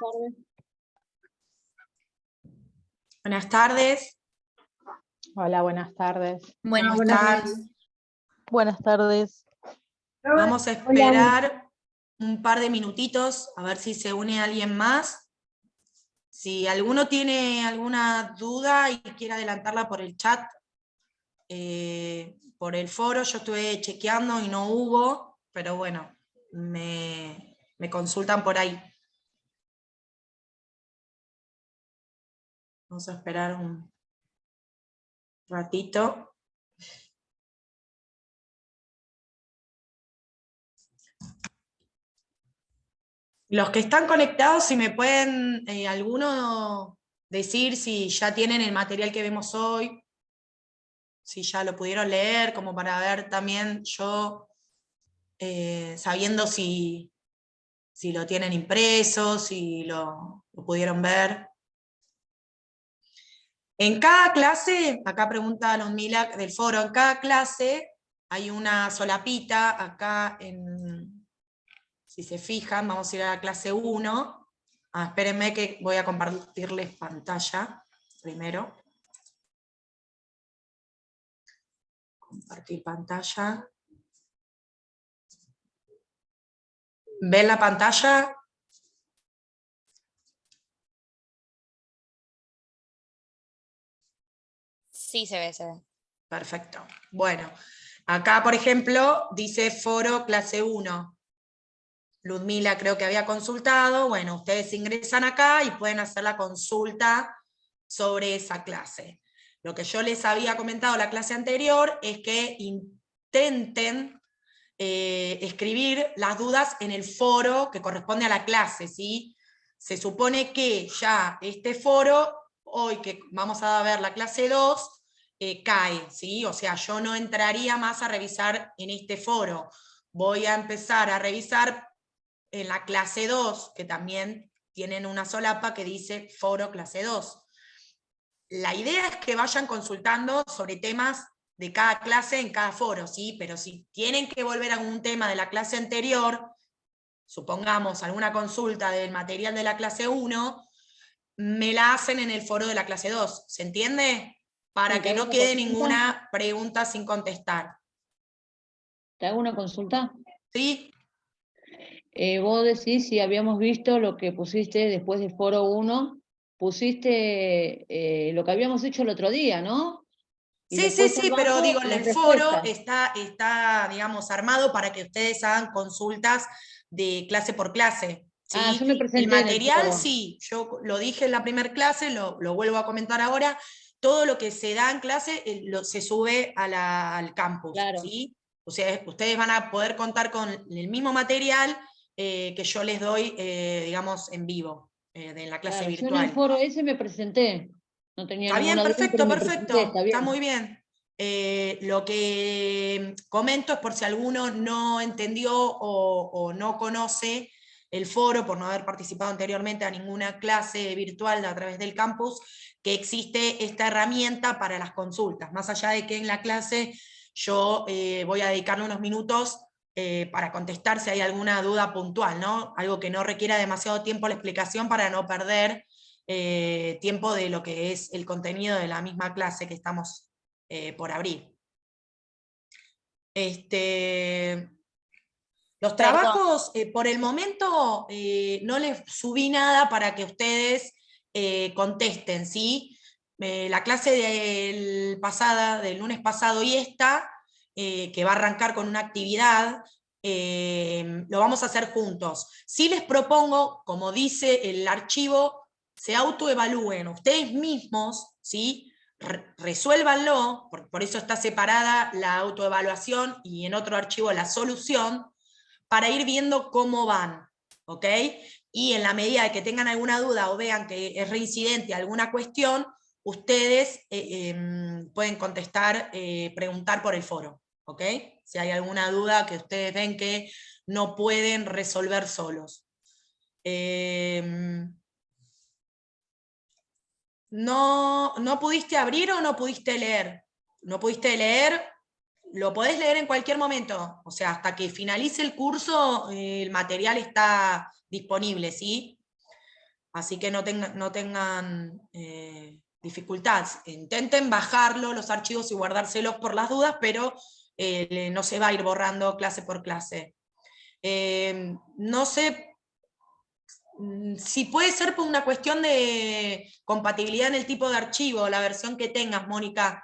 tardes. Buenas tardes. Hola, buenas tardes. ¿Cómo Buenas estás? tardes. Buenas tardes. Vamos a esperar un par de minutitos a ver si se une alguien más. Si alguno tiene alguna duda y quiere adelantarla por el chat, por el foro, yo estuve chequeando y no hubo, pero bueno, me consultan por ahí. Vamos a esperar un ratito. Los que están conectados, si me pueden alguno decir si ya tienen el material que vemos hoy, si ya lo pudieron leer, como para ver también yo, sabiendo si lo tienen impreso, si lo pudieron ver. En cada clase, acá pregunta Ludmila del foro, en cada clase hay una solapita, acá si se fijan, vamos a ir a la clase 1. Espérenme que voy a compartirles pantalla primero. Compartir pantalla. ¿Ven la pantalla? Sí, se ve, se ve. Perfecto. Bueno, acá por ejemplo dice foro clase 1. Ludmila creo que había consultado. Bueno, ustedes ingresan acá y pueden hacer la consulta sobre esa clase. Lo que yo les había comentado la clase anterior es que intenten escribir las dudas en el foro que corresponde a la clase, ¿sí? Se supone que ya este foro, hoy que vamos a ver la clase 2, cae, ¿sí? O sea, yo no entraría más a revisar en este foro. Voy a empezar a revisar en la clase 2, que también tienen una solapa que dice foro clase 2. La idea es que vayan consultando sobre temas de cada clase en cada foro, ¿sí? Pero si tienen que volver a algún tema de la clase anterior, supongamos alguna consulta del material de la clase 1, me la hacen en el foro de la clase 2, ¿se entiende? Para Sí, que no quede ninguna pregunta sin contestar. ¿Te hago una consulta? ¿Sí? Vos decís si habíamos visto lo que pusiste después del foro 1, pusiste lo que habíamos hecho el otro día, ¿no? Y Sí, después pero abajo, digo, las el foro respuestas. está, digamos, armado para que ustedes hagan consultas de clase por clase, ¿sí? Yo me El presenté en el material, foro. sí, yo lo dije en la primera clase, lo vuelvo a comentar ahora, todo lo que se da en clase se sube al campus, Claro. ¿sí? O sea, ustedes van a poder contar con el mismo material que yo les doy, digamos, en vivo, de la clase Claro, yo en virtual. el foro ese me presenté. No tenía Está bien, ninguna duda, pero me presenté, perfecto, está muy bien. Lo que comento es por si alguno no entendió o no conoce el foro, por no haber participado anteriormente a ninguna clase virtual a través del campus, que existe esta herramienta para las consultas. Más allá de que en la clase yo voy a dedicarle unos minutos para contestar si hay alguna duda puntual, ¿no? Algo que no requiera demasiado tiempo la explicación para no perder tiempo de lo que es el contenido de la misma clase que estamos por abrir. Los trabajos, por el momento, no les subí nada para que ustedes contesten, ¿sí? La clase del lunes pasado y esta, que va a arrancar con una actividad, lo vamos a hacer juntos. Sí les propongo, como dice el archivo, se autoevalúen ustedes mismos, ¿sí? Resuélvanlo, por eso está separada la autoevaluación y en otro archivo la solución, para ir viendo cómo van, ¿ok? Y en la medida de que tengan alguna duda o vean que es reincidente alguna cuestión, ustedes pueden contestar, preguntar por el foro, ¿ok? Si hay alguna duda que ustedes ven que no pueden resolver solos. ¿No pudiste abrir o no pudiste leer? ¿No pudiste leer? Lo podés leer en cualquier momento, o sea, hasta que finalice el curso, el material está disponible, ¿sí? Así que no tengan dificultad. Intenten bajarlo, los archivos, y guardárselos por las dudas, pero no se va a ir borrando clase por clase. No sé si puede ser por una cuestión de compatibilidad en el tipo de archivo, la versión que tengas, Mónica.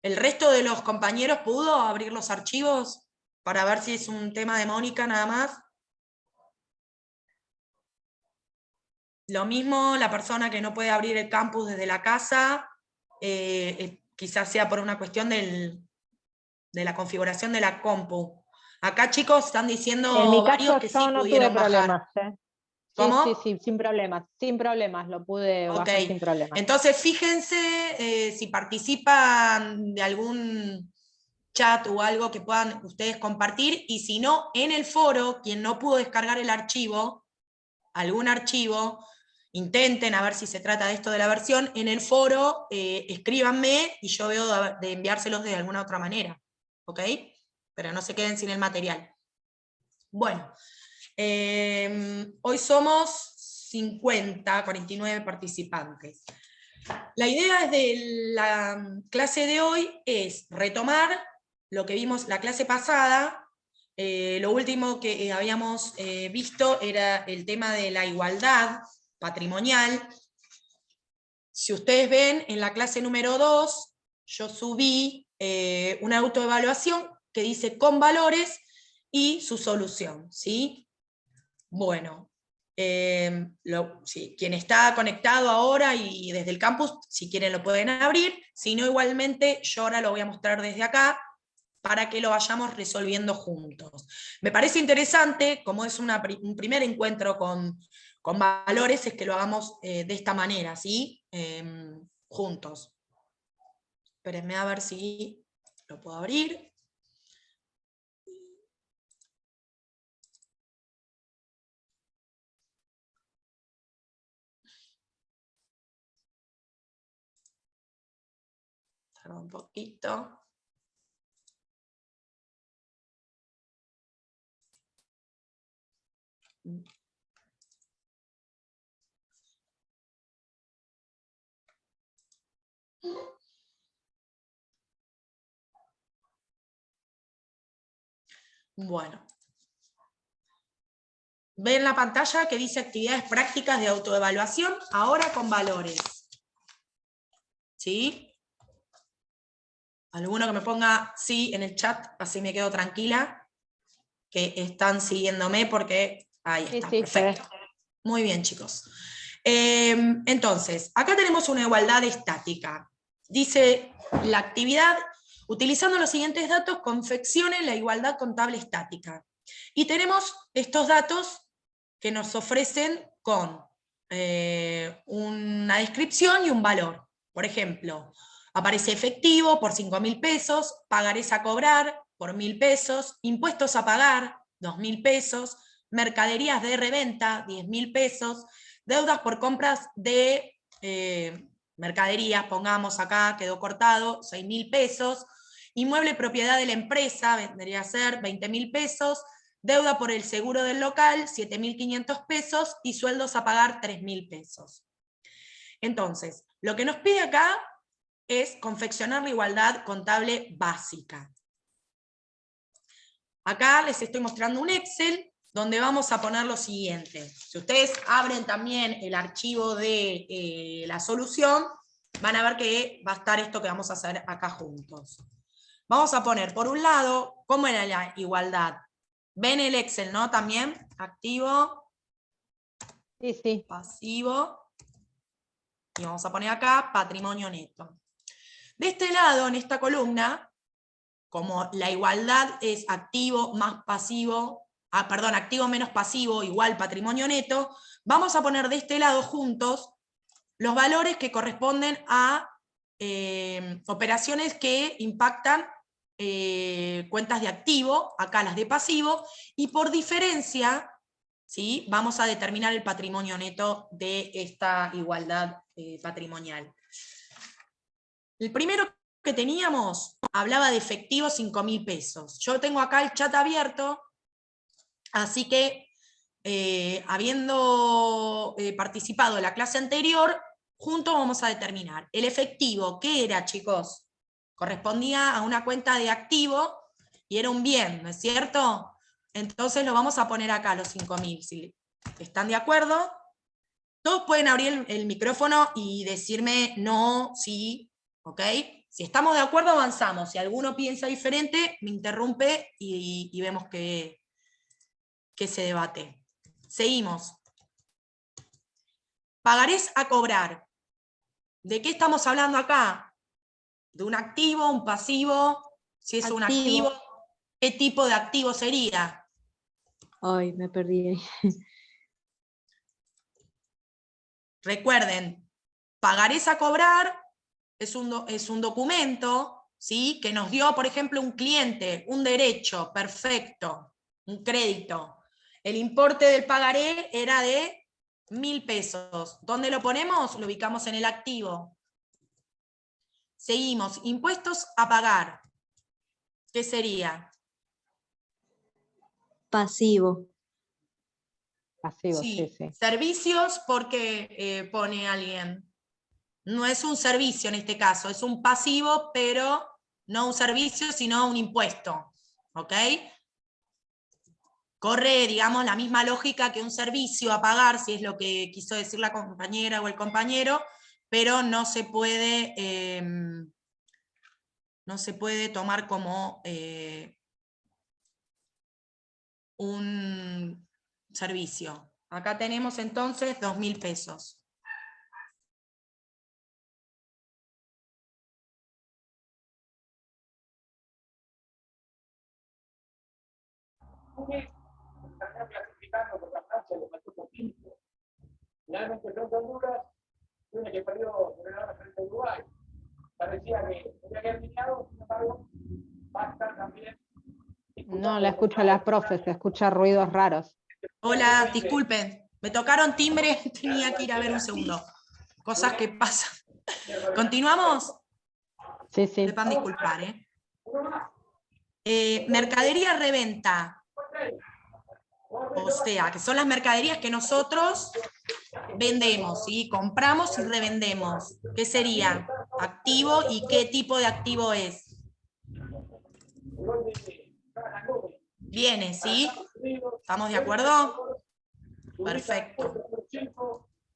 ¿El resto de los compañeros pudo abrir los archivos? Para ver si es un tema de Mónica nada más. Lo mismo la persona que no puede abrir el campus desde la casa, quizás sea por una cuestión de la configuración de la compu. Acá, chicos, están diciendo En mi varios caso que sí yo no tuve pudieron bajar. problemas, ¿eh? Sí, ¿Cómo? sí, sí, sin problemas, lo pude Ok, bajar sin problemas. entonces fíjense si participan de algún chat o algo que puedan ustedes compartir, y si no, en el foro, quien no pudo descargar el archivo, algún archivo, intenten a ver si se trata de esto de la versión, en el foro escríbanme y yo veo de enviárselos de alguna otra manera, ¿ok? Pero no se queden sin el material. Bueno, hoy somos 49 participantes. La idea de la clase de hoy es retomar lo que vimos la clase pasada. Lo último que habíamos visto era el tema de la igualdad patrimonial. Si ustedes ven, en la clase número 2, yo subí una autoevaluación que dice con valores y su solución, ¿sí? Bueno, quien está conectado ahora y desde el campus, si quieren lo pueden abrir, si no, igualmente yo ahora lo voy a mostrar desde acá para que lo vayamos resolviendo juntos. Me parece interesante, como es un primer encuentro con valores, es que lo hagamos de esta manera, ¿sí? Juntos. Espérenme a ver si lo puedo abrir. Tarda un poquito. Bueno. Ven la pantalla que dice actividades prácticas de autoevaluación, ahora con valores. ¿Sí? Alguno que me ponga sí en el chat, así me quedo tranquila, que están siguiéndome, porque ahí está, Sí, perfecto. Muy bien, chicos. Entonces, acá tenemos una igualdad estática. Dice la actividad, utilizando los siguientes datos, confeccione la igualdad contable estática. Y tenemos estos datos que nos ofrecen con una descripción y un valor. Por ejemplo, aparece efectivo por 5.000 pesos, pagarés a cobrar por 1.000 pesos, impuestos a pagar 2.000 pesos, mercaderías de reventa 10.000 pesos, deudas por compras de mercaderías, pongamos acá, quedó cortado, 6.000 pesos, inmueble propiedad de la empresa, vendría a ser 20.000 pesos, deuda por el seguro del local, 7.500 pesos, y sueldos a pagar 3.000 pesos. Entonces, lo que nos pide acá es confeccionar la igualdad contable básica. Acá les estoy mostrando un Excel donde vamos a poner lo siguiente. Si ustedes abren también el archivo de la solución, van a ver que va a estar esto que vamos a hacer acá juntos. Vamos a poner, por un lado, ¿cómo era la igualdad? Ven el Excel, ¿no? También, activo, Sí, sí. pasivo, y vamos a poner acá patrimonio neto. De este lado, en esta columna, como la igualdad es activo más pasivo, activo menos pasivo igual patrimonio neto, vamos a poner de este lado juntos los valores que corresponden a operaciones que impactan cuentas de activo, acá las de pasivo, y por diferencia, ¿sí?, vamos a determinar el patrimonio neto de esta igualdad patrimonial. El primero que teníamos hablaba de efectivo 5.000 pesos. Yo tengo acá el chat abierto, así que habiendo participado en la clase anterior, juntos vamos a determinar. El efectivo, ¿qué era, chicos? Correspondía a una cuenta de activo y era un bien, ¿no es cierto? Entonces lo vamos a poner acá, los 5.000. Si están de acuerdo, todos pueden abrir el micrófono y decirme no, sí, ¿ok? Si estamos de acuerdo, avanzamos. Si alguno piensa diferente, me interrumpe y vemos que se debate. Seguimos. Pagarés a cobrar. ¿De qué estamos hablando acá? ¿De un activo, un pasivo? Si es un activo, ¿qué tipo de activo sería? Ay, me perdí ahí. Recuerden, pagarés a cobrar es un documento, ¿sí? Que nos dio, por ejemplo, un cliente, un derecho, perfecto, un crédito. El importe del pagaré era de 1.000 pesos. ¿Dónde lo ponemos? Lo ubicamos en el activo. Seguimos, impuestos a pagar. ¿Qué sería? Pasivo. Pasivo, Sí, sí, sí. servicios porque pone alguien. No es un servicio en este caso, es un pasivo, pero no un servicio, sino un impuesto. ¿Ok? Corre, digamos, la misma lógica que un servicio a pagar, si es lo que quiso decir la compañera o el compañero, pero no se puede tomar como un servicio. Acá tenemos entonces 2.000 pesos. Están clasificando por la Francia los equipos químicos. Finalmente son Honduras, una que perdió frente a Uruguay. Parecía que había eliminado, sin embargo, va a estar también. No la escucho a la profe, se escucha ruidos raros. Hola, disculpen, me tocaron timbre, tenía que ir a ver un segundo. Cosas que pasan. ¿Continuamos? Sí, sí. Sepan disculpar, mercadería reventa. O sea, que son las mercaderías que nosotros vendemos, ¿sí? Compramos y revendemos. ¿Qué sería? Activo, ¿y qué tipo de activo es? Bienes, ¿sí? ¿Estamos de acuerdo? Perfecto.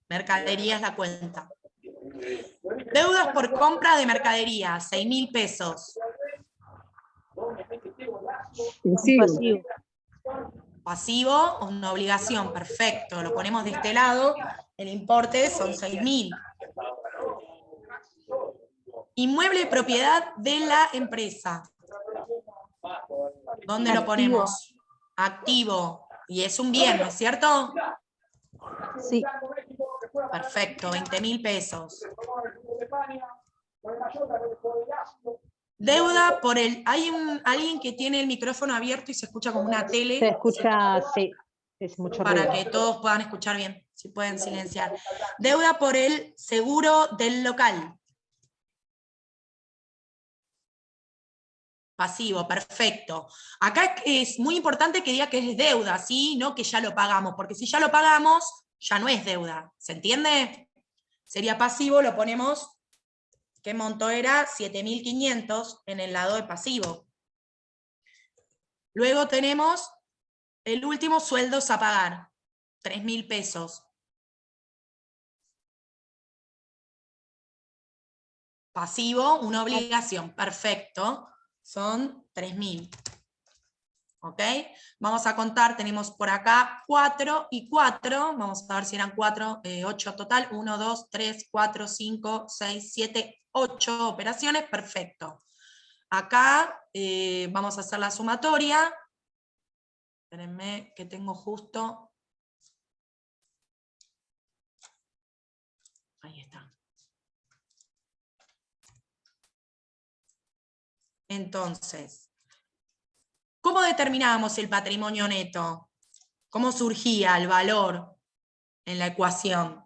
Mercadería es la cuenta. Deudas por compra de mercadería, 6.000 pesos. Pasivo. Pasivo o una obligación, perfecto. Lo ponemos de este lado, el importe son 6.000. Inmueble de propiedad de la empresa. ¿Dónde lo ponemos? Activo. Y es un bien, ¿no es cierto? Sí. Perfecto, 20.000 pesos. Deuda por el... Hay alguien que tiene el micrófono abierto y se escucha como una tele. Se escucha, sí, es mucho Para ruido. que todos puedan escuchar bien, si pueden silenciar. Deuda por el seguro del local. Pasivo, perfecto. Acá es muy importante que diga que es deuda, ¿sí? No que ya lo pagamos, porque si ya lo pagamos, ya no es deuda. ¿Se entiende? Sería pasivo, lo ponemos, ¿qué monto era? 7.500 en el lado de pasivo. Luego tenemos el último, sueldos a pagar, 3.000 pesos. Pasivo, una obligación, perfecto. Son 3.000. ¿Ok? Vamos a contar, tenemos por acá 4 y 4. Vamos a ver si eran 4, 8 total. 1, 2, 3, 4, 5, 6, 7, 8 operaciones. Perfecto. Acá vamos a hacer la sumatoria. Espérenme que tengo justo. Ahí está. Entonces, ¿cómo determinábamos el patrimonio neto? ¿Cómo surgía el valor en la ecuación?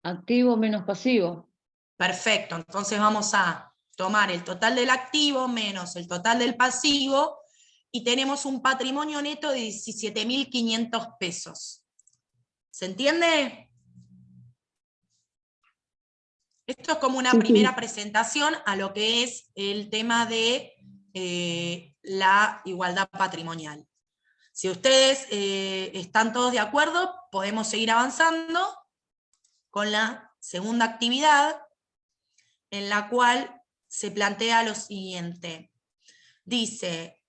Activo menos pasivo. Perfecto, entonces vamos a tomar el total del activo menos el total del pasivo y tenemos un patrimonio neto de 17.500 pesos. ¿Se entiende? Esto es como una Sí, sí. primera presentación a lo que es el tema de la igualdad patrimonial. Si ustedes están todos de acuerdo, podemos seguir avanzando con la segunda actividad, en la cual se plantea lo siguiente. Dice,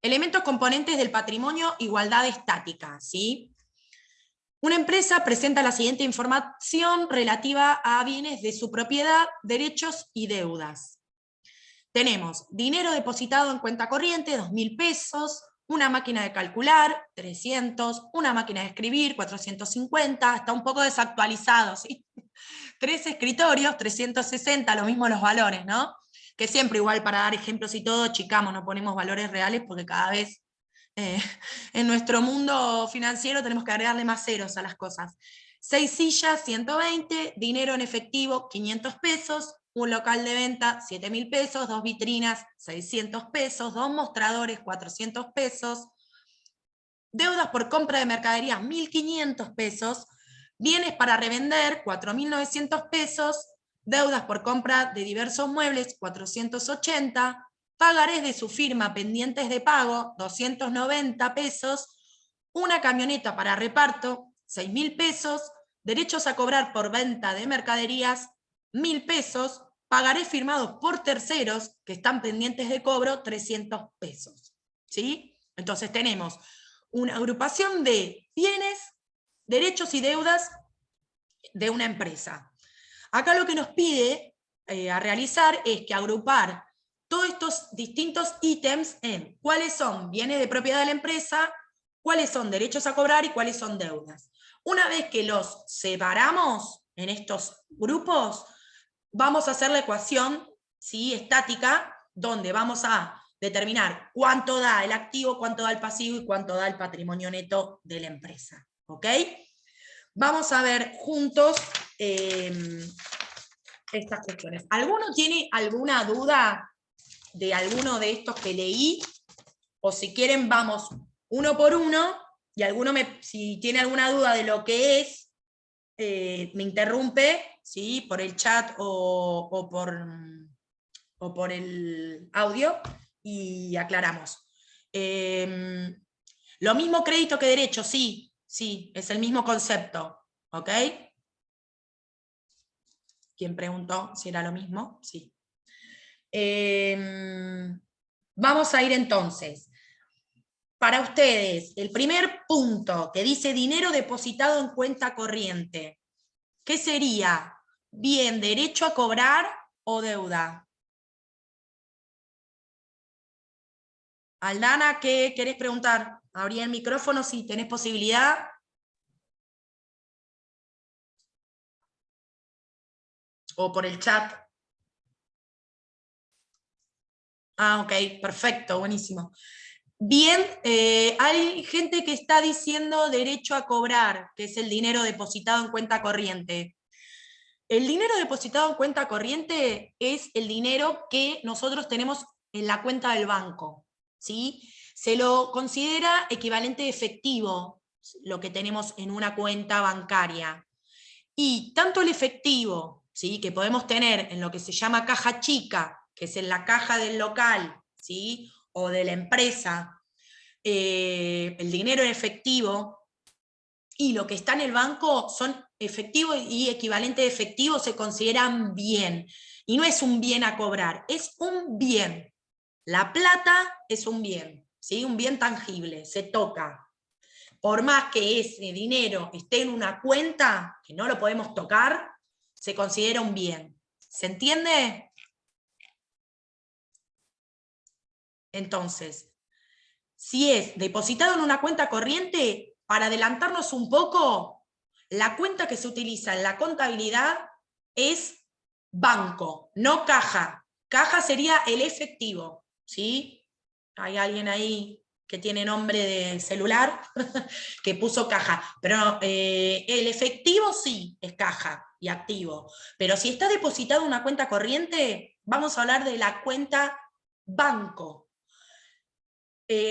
elementos componentes del patrimonio, igualdad estática, ¿sí? Una empresa presenta la siguiente información relativa a bienes de su propiedad, derechos y deudas. Tenemos dinero depositado en cuenta corriente, 2.000 pesos, una máquina de calcular, 300, una máquina de escribir, 450, está un poco desactualizado, ¿sí? 3 escritorios, 360, lo mismo los valores, ¿no? Que siempre igual para dar ejemplos y todo, chicamos, no ponemos valores reales porque cada vez en nuestro mundo financiero tenemos que agregarle más ceros a las cosas. 6 sillas, 120, dinero en efectivo, 500 pesos, un local de venta, 7.000 pesos, 2 vitrinas, 600 pesos, 2 mostradores, 400 pesos, deudas por compra de mercadería, 1.500 pesos, bienes para revender, 4.900 pesos, deudas por compra de diversos muebles, 480, pagarés de su firma pendientes de pago, 290 pesos, una camioneta para reparto, 6.000 pesos, derechos a cobrar por venta de mercaderías, 1.000 pesos, pagarés firmados por terceros que están pendientes de cobro, 300 pesos. ¿Sí? Entonces tenemos una agrupación de bienes, derechos y deudas de una empresa. Acá lo que nos pide a realizar es que agrupar todos estos distintos ítems en cuáles son bienes de propiedad de la empresa, cuáles son derechos a cobrar y cuáles son deudas. Una vez que los separamos en estos grupos, vamos a hacer la ecuación, ¿sí?, estática, donde vamos a determinar cuánto da el activo, cuánto da el pasivo y cuánto da el patrimonio neto de la empresa. ¿Ok? Vamos a ver juntos estas cuestiones. ¿Alguno tiene alguna duda de alguno de estos que leí? O si quieren vamos uno por uno, y alguno si tiene alguna duda de lo que es, me interrumpe, ¿sí?, por el chat o por el audio, y aclaramos. Lo mismo crédito que derecho, sí, es el mismo concepto, ¿ok? ¿Quién preguntó si era lo mismo? Sí. Vamos a ir entonces. Para ustedes, el primer punto que dice dinero depositado en cuenta corriente, ¿qué sería? ¿Bien, derecho a cobrar o deuda? Aldana, ¿qué querés preguntar? Abrí el micrófono si tenés posibilidad. O por el chat. Ah, ok, perfecto, buenísimo. Bien, hay gente que está diciendo derecho a cobrar, que es el dinero depositado en cuenta corriente. El dinero depositado en cuenta corriente es el dinero que nosotros tenemos en la cuenta del banco, ¿sí? Se lo considera equivalente de efectivo, lo que tenemos en una cuenta bancaria. Y tanto el efectivo, ¿sí?, que podemos tener en lo que se llama caja chica, que es en la caja del local, ¿sí?, o de la empresa, el dinero en efectivo, y lo que está en el banco son efectivo y equivalente de efectivo, se consideran bien. Y no es un bien a cobrar, es un bien. La plata es un bien, ¿sí?, un bien tangible, se toca. Por más que ese dinero esté en una cuenta, que no lo podemos tocar, se considera un bien. ¿Se entiende? Entonces, si es depositado en una cuenta corriente, para adelantarnos un poco, la cuenta que se utiliza en la contabilidad es banco, no caja. Caja sería el efectivo, ¿sí? Hay alguien ahí que tiene nombre de celular que puso caja, pero el efectivo sí es caja y activo, pero si está depositado en una cuenta corriente, vamos a hablar de la cuenta banco.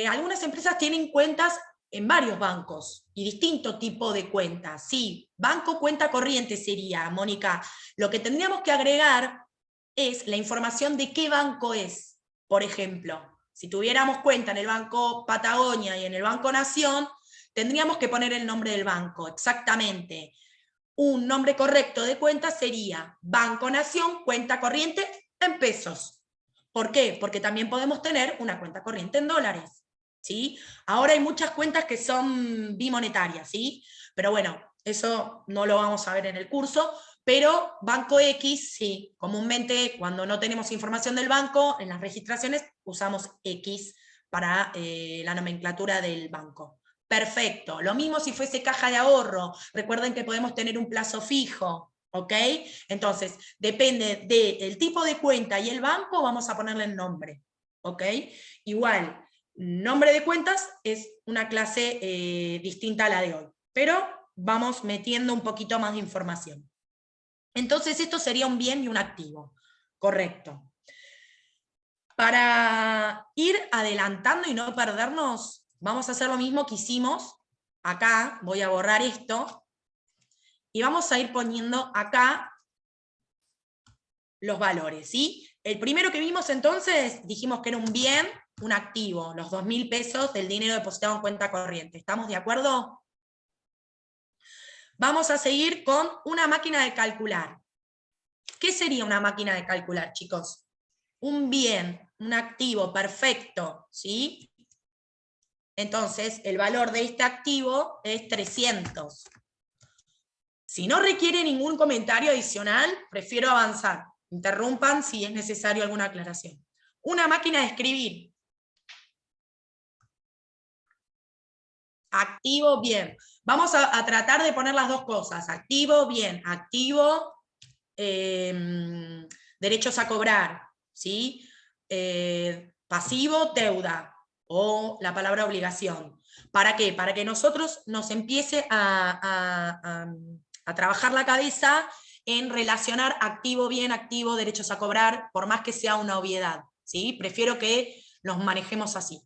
algunas empresas tienen cuentas en varios bancos y distinto tipo de cuentas. Sí, banco cuenta corriente sería, Mónica. Lo que tendríamos que agregar es la información de qué banco es. Por ejemplo, si tuviéramos cuenta en el Banco Patagonia y en el Banco Nación, tendríamos que poner el nombre del banco, exactamente. Un nombre correcto de cuenta sería Banco Nación, cuenta corriente en pesos. ¿Por qué? Porque también podemos tener una cuenta corriente en dólares, ¿sí? Ahora hay muchas cuentas que son bimonetarias, ¿sí? Pero bueno, eso no lo vamos a ver en el curso, pero Banco X, sí, comúnmente cuando no tenemos información del banco, en las registraciones usamos X para la nomenclatura del banco. Perfecto, lo mismo si fuese caja de ahorro, recuerden que podemos tener un plazo fijo, ¿ok? Entonces, depende del tipo de cuenta y el banco, vamos a ponerle el nombre, ¿ok? Igual, nombre de cuentas es una clase distinta a la de hoy, pero vamos metiendo un poquito más de información. Entonces, esto sería un bien y un activo, correcto. Para ir adelantando y no perdernos, vamos a hacer lo mismo que hicimos acá, voy a borrar esto, y vamos a ir poniendo acá los valores, ¿sí? El primero que vimos entonces, dijimos que era un bien, un activo, los 2.000 pesos del dinero depositado en cuenta corriente. ¿Estamos de acuerdo? Vamos a seguir con una máquina de calcular. ¿Qué sería una máquina de calcular, chicos? Un bien, un activo perfecto, ¿sí? Entonces, el valor de este activo es 300. Si no requiere ningún comentario adicional, prefiero avanzar. Interrumpan si es necesario alguna aclaración. Una máquina de escribir. Activo, bien. Vamos a tratar de poner las dos cosas. Activo, bien. Activo, derechos a cobrar, ¿sí? Pasivo, deuda, o la palabra obligación. ¿Para qué? Para que nosotros nos empiece a trabajar la cabeza en relacionar activo, bien, activo, derechos a cobrar, por más que sea una obviedad, ¿sí? Prefiero que los manejemos así.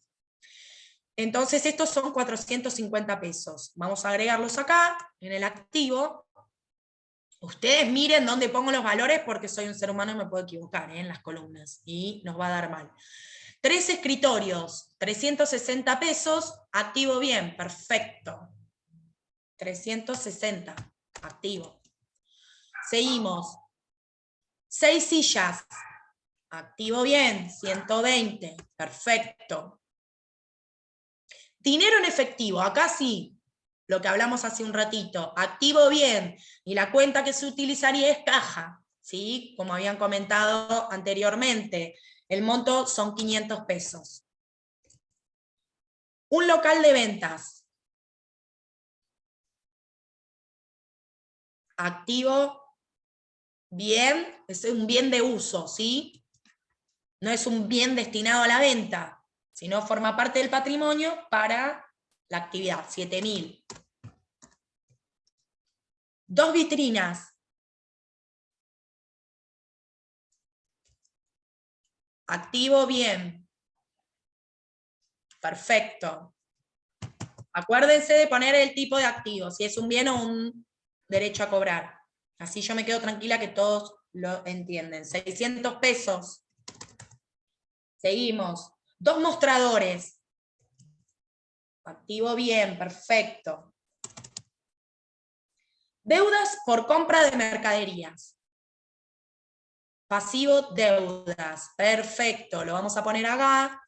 Entonces estos son 450 pesos. Vamos a agregarlos acá, en el activo. Ustedes miren dónde pongo los valores, porque soy un ser humano y me puedo equivocar en las columnas, y nos va a dar mal. 3 escritorios, 360 pesos, activo bien, perfecto. 360, activo. Seguimos. 6 sillas, activo bien, 120, perfecto. Dinero en efectivo, acá sí, lo que hablamos hace un ratito, activo bien, y la cuenta que se utilizaría es caja, ¿sí? Como habían comentado anteriormente, el monto son 500 pesos. Un local de ventas. Activo, bien, es un bien de uso, ¿sí? No es un bien destinado a la venta, sino forma parte del patrimonio para la actividad, 7.000. 2 vitrinas. Activo, bien. Perfecto. Acuérdense de poner el tipo de activo, si es un bien o un derecho a cobrar. Así yo me quedo tranquila que todos lo entienden. 600 pesos. Seguimos. 2 mostradores. Activo, bien, perfecto. Deudas por compra de mercaderías. Pasivo, deudas. Perfecto, lo vamos a poner acá.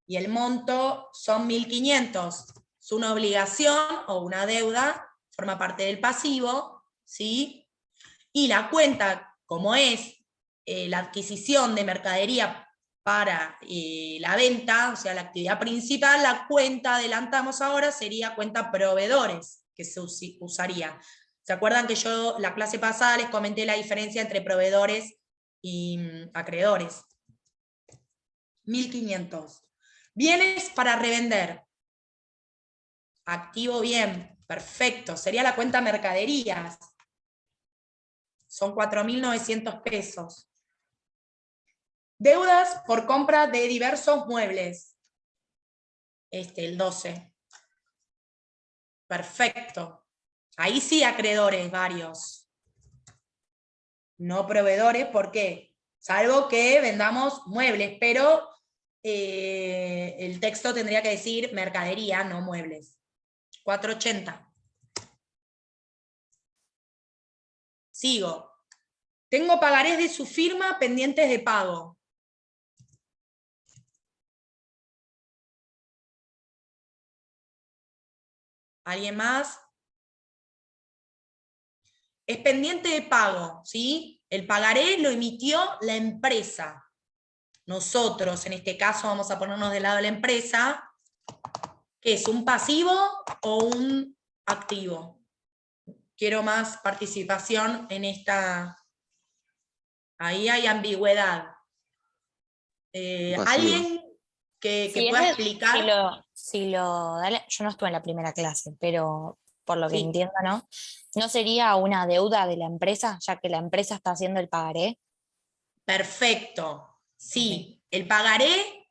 Y el monto son 1.500. Es una obligación o una deuda, forma parte del pasivo, ¿sí? Y la cuenta, como es la adquisición de mercadería para la venta, o sea, la actividad principal, la cuenta, adelantamos ahora, sería cuenta proveedores, que se usaría. ¿Se acuerdan que yo la clase pasada les comenté la diferencia entre proveedores y acreedores? 1.500. Bienes para revender. Activo bien, perfecto. Sería la cuenta mercaderías. Son 4.900 pesos. Deudas por compra de diversos muebles. el 12. Perfecto. Ahí sí acreedores varios. No proveedores, ¿por qué? Salvo que vendamos muebles, pero el texto tendría que decir mercadería, no muebles. 480. Sigo. Tengo pagarés de su firma pendientes de pago. ¿Alguien más? Es pendiente de pago, ¿sí? El pagaré lo emitió la empresa. Nosotros, en este caso, vamos a ponernos del lado de la empresa, ¿qué es? ¿Un pasivo o un activo? Quiero más participación en esta. Ahí hay ambigüedad. Pasivo. ¿Alguien que Si pueda es explicar? yo no estuve en la primera clase, pero por lo que Sí. entiendo, ¿no? ¿No sería una deuda de la empresa, ya que la empresa está haciendo el pagaré? Perfecto. Sí, el pagaré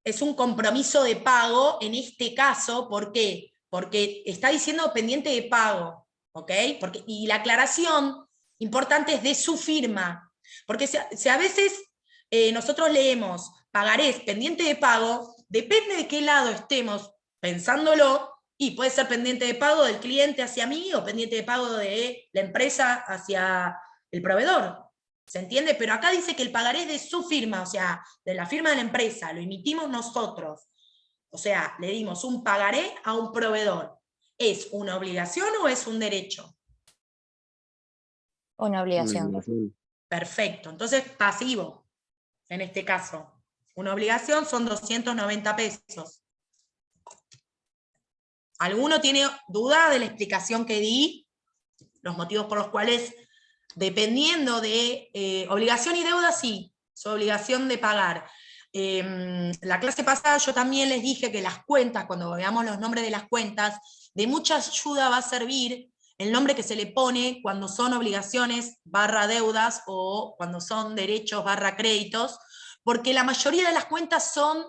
es un compromiso de pago en este caso, ¿por qué? Porque está diciendo pendiente de pago, ¿ok? Y la aclaración importante es de su firma, porque si a veces nosotros leemos pagarés pendiente de pago, depende de qué lado estemos pensándolo, y puede ser pendiente de pago del cliente hacia mí o pendiente de pago de la empresa hacia el proveedor. ¿Se entiende? Pero acá dice que el pagaré es de su firma, o sea, de la firma de la empresa, lo emitimos nosotros. O sea, le dimos un pagaré a un proveedor. ¿Es una obligación o es un derecho? Una obligación. Perfecto, entonces pasivo, en este caso. Una obligación son 290 pesos. ¿Alguno tiene duda de la explicación que di? Los motivos por los cuales, dependiendo de obligación y deuda, sí, su obligación de pagar. La clase pasada yo también les dije que las cuentas, cuando veamos los nombres de las cuentas, de mucha ayuda va a servir el nombre que se le pone cuando son obligaciones barra deudas o cuando son derechos barra créditos, porque la mayoría de las cuentas son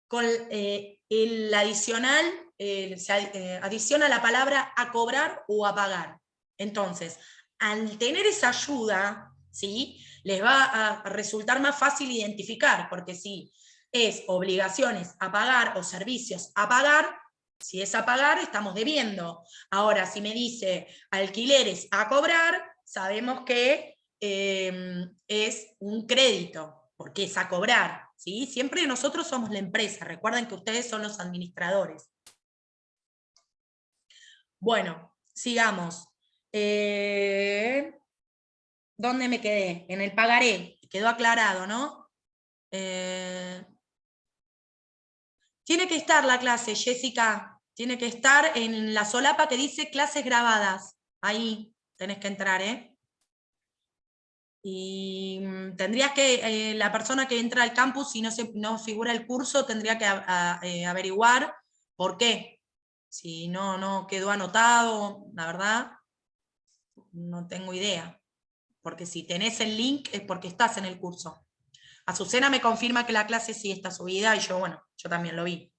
con el adicional, se adiciona la palabra a cobrar o a pagar. Entonces, al tener esa ayuda, ¿sí?, les va a resultar más fácil identificar, porque si es obligaciones a pagar o servicios a pagar, si es a pagar, estamos debiendo. Ahora, si me dice alquileres a cobrar, sabemos que es un crédito, porque es a cobrar, ¿sí? Siempre nosotros somos la empresa, recuerden que ustedes son los administradores. Bueno, sigamos. ¿Dónde me quedé? En el pagaré, quedó aclarado, ¿no? Tiene que estar la clase, Jessica, tiene que estar en la solapa que dice clases grabadas, ahí tenés que entrar, ¿eh? Y tendrías que, la persona que entra al campus, si no figura el curso, tendría que averiguar por qué. Si no quedó anotado, la verdad, no tengo idea. Porque si tenés el link es porque estás en el curso. Azucena me confirma que la clase sí está subida, y yo también lo vi.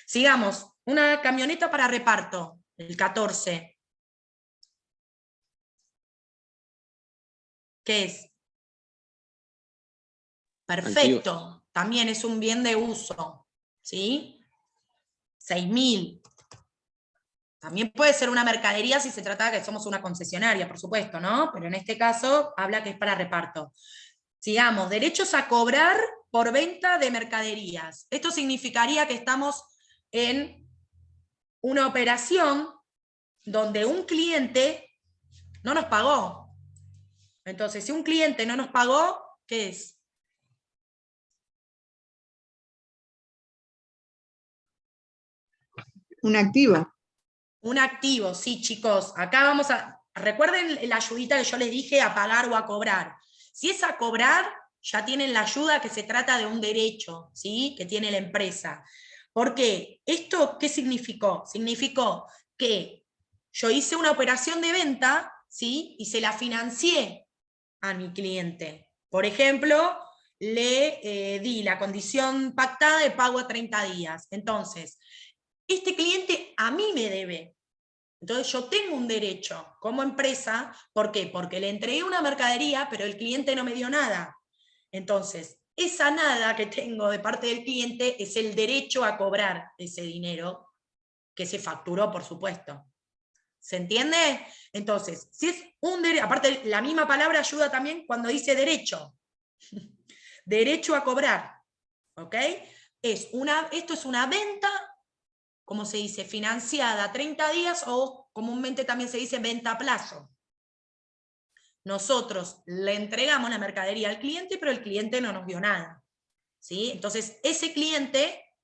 Sigamos. Una camioneta para reparto, el 14. ¿Qué es? Perfecto. Activos. También es un bien de uso. ¿Sí? 6.000. También puede ser una mercadería si se trata de que somos una concesionaria, por supuesto, ¿no? Pero en este caso habla que es para reparto. Sigamos, derechos a cobrar por venta de mercaderías. Esto significaría que estamos en una operación donde un cliente no nos pagó. Entonces, si un cliente no nos pagó, ¿qué es? Un activo. Un activo, sí, chicos. Acá vamos recuerden la ayudita que yo les dije, a pagar o a cobrar. Si es a cobrar, ya tienen la ayuda que se trata de un derecho, ¿sí?, que tiene la empresa. ¿Por qué? ¿Esto qué significó? Significó que yo hice una operación de venta, ¿sí?, y se la financié a mi cliente. Por ejemplo, le di la condición pactada de pago a 30 días. Entonces, este cliente a mí me debe. Entonces yo tengo un derecho como empresa. ¿Por qué? Porque le entregué una mercadería, pero el cliente no me dio nada. Entonces, esa nada que tengo de parte del cliente es el derecho a cobrar ese dinero que se facturó, por supuesto. ¿Se entiende? Entonces, si es un derecho, aparte la misma palabra ayuda también cuando dice derecho. Derecho a cobrar. ¿Ok? Esto es una venta, como se dice, financiada a 30 días o comúnmente también se dice venta a plazo. Nosotros le entregamos la mercadería al cliente, pero el cliente no nos dio nada. ¿Sí? Entonces, ese cliente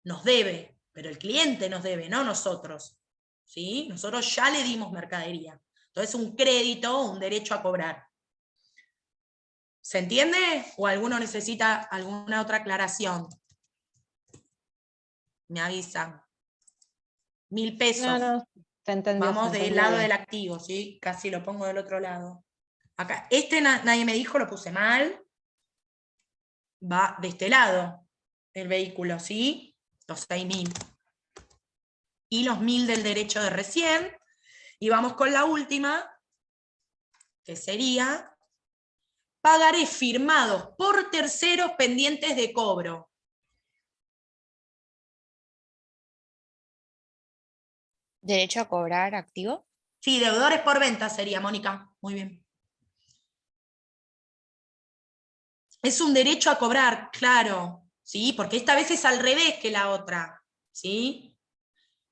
nos debe, pero el cliente nos debe, no nosotros. ¿Sí? Nosotros ya le dimos mercadería. Entonces, un crédito, un derecho a cobrar. ¿Se entiende? ¿O alguno necesita alguna otra aclaración? Me avisan. 1.000 pesos. No, se entendió. Vamos se del entendió lado bien. del activo, ¿sí? Casi lo pongo del otro lado. Acá, nadie me dijo, lo puse mal. Va de este lado, el vehículo, ¿sí? Los 6.000. Y los 1.000 del derecho de recién. Y vamos con la última, que sería pagarés firmados por terceros pendientes de cobro. ¿Derecho a cobrar activo? Sí, deudores por venta sería, Mónica. Muy bien. Es un derecho a cobrar, claro, ¿sí? Porque esta vez es al revés que la otra, ¿sí?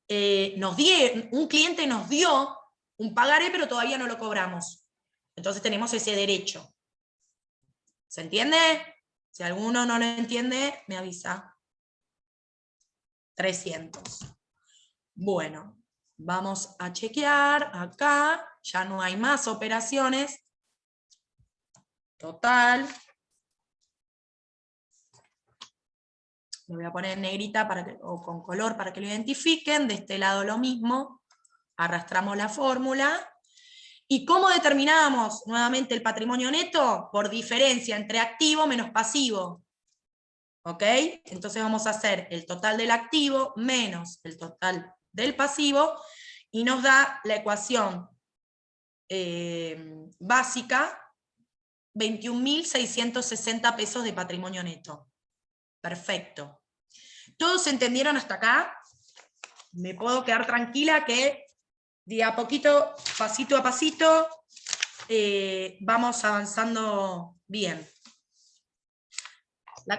Un cliente nos dio un pagaré, pero todavía no lo cobramos. Entonces tenemos ese derecho. ¿Se entiende? Si alguno no lo entiende, me avisa. 300. Bueno, vamos a chequear acá. Ya no hay más operaciones. Total. Lo voy a poner en negrita o con color para que lo identifiquen. De este lado lo mismo. Arrastramos la fórmula. ¿Y cómo determinamos nuevamente el patrimonio neto? Por diferencia entre activo menos pasivo. ¿Ok? Entonces vamos a hacer el total del activo menos el total del pasivo y nos da la ecuación básica, 21.660 pesos de patrimonio neto. Perfecto. ¿Todos entendieron hasta acá? Me puedo quedar tranquila que de a poquito, pasito a pasito, vamos avanzando bien.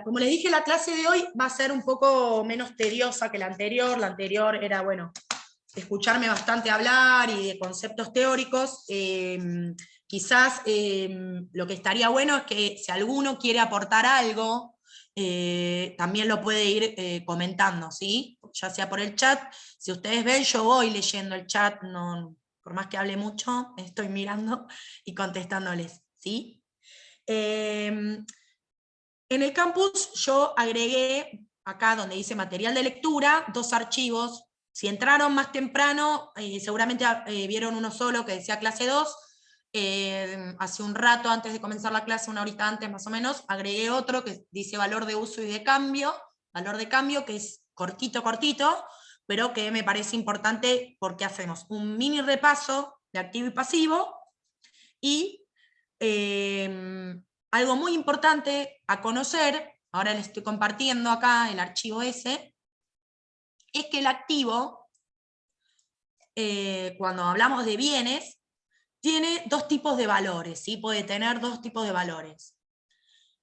Como les dije, la clase de hoy va a ser un poco menos tediosa que la anterior. La anterior era, bueno, escucharme bastante hablar y de conceptos teóricos. Quizás lo que estaría bueno es que si alguno quiere aportar algo, también lo puede ir comentando, ¿sí? Ya sea por el chat. Si ustedes ven, yo voy leyendo el chat, no, por más que hable mucho, estoy mirando y contestándoles, ¿sí? En el campus yo agregué, acá donde dice material de lectura, 2 archivos. Si entraron más temprano, seguramente vieron uno solo que decía clase 2. Hace un rato antes de comenzar la clase, una horita antes más o menos, agregué otro que dice valor de uso y de cambio, que es cortito, pero que me parece importante porque hacemos un mini repaso de activo y pasivo y algo muy importante a conocer, ahora les estoy compartiendo acá el archivo ese, es que el activo, cuando hablamos de bienes, tiene 2 tipos de valores, ¿sí? Puede tener 2 tipos de valores.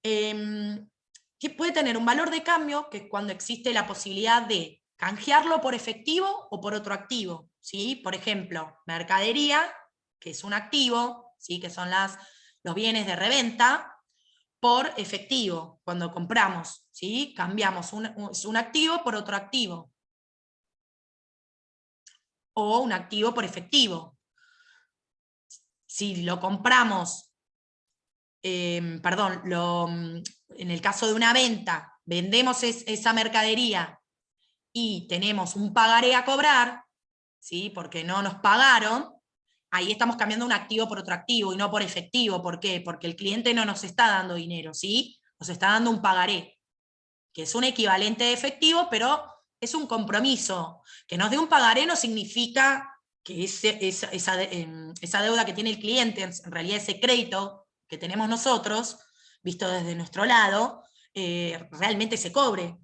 Que puede tener un valor de cambio, que es cuando existe la posibilidad de canjearlo por efectivo o por otro activo, ¿sí? Por ejemplo, mercadería, que es un activo, ¿sí? Que son los bienes de reventa, por efectivo, cuando compramos, ¿sí? Cambiamos un activo por otro activo. O un activo por efectivo. Si lo compramos, en el caso de una venta, vendemos esa mercadería y tenemos un pagaré a cobrar, ¿sí? Porque no nos pagaron, ahí estamos cambiando un activo por otro activo y no por efectivo. ¿Por qué? Porque el cliente no nos está dando dinero, ¿sí? nos está dando un pagaré, que es un equivalente de efectivo, pero es un compromiso. Que nos dé un pagaré no significa que esa deuda que tiene el cliente, en realidad ese crédito que tenemos nosotros, visto desde nuestro lado, realmente se cobre.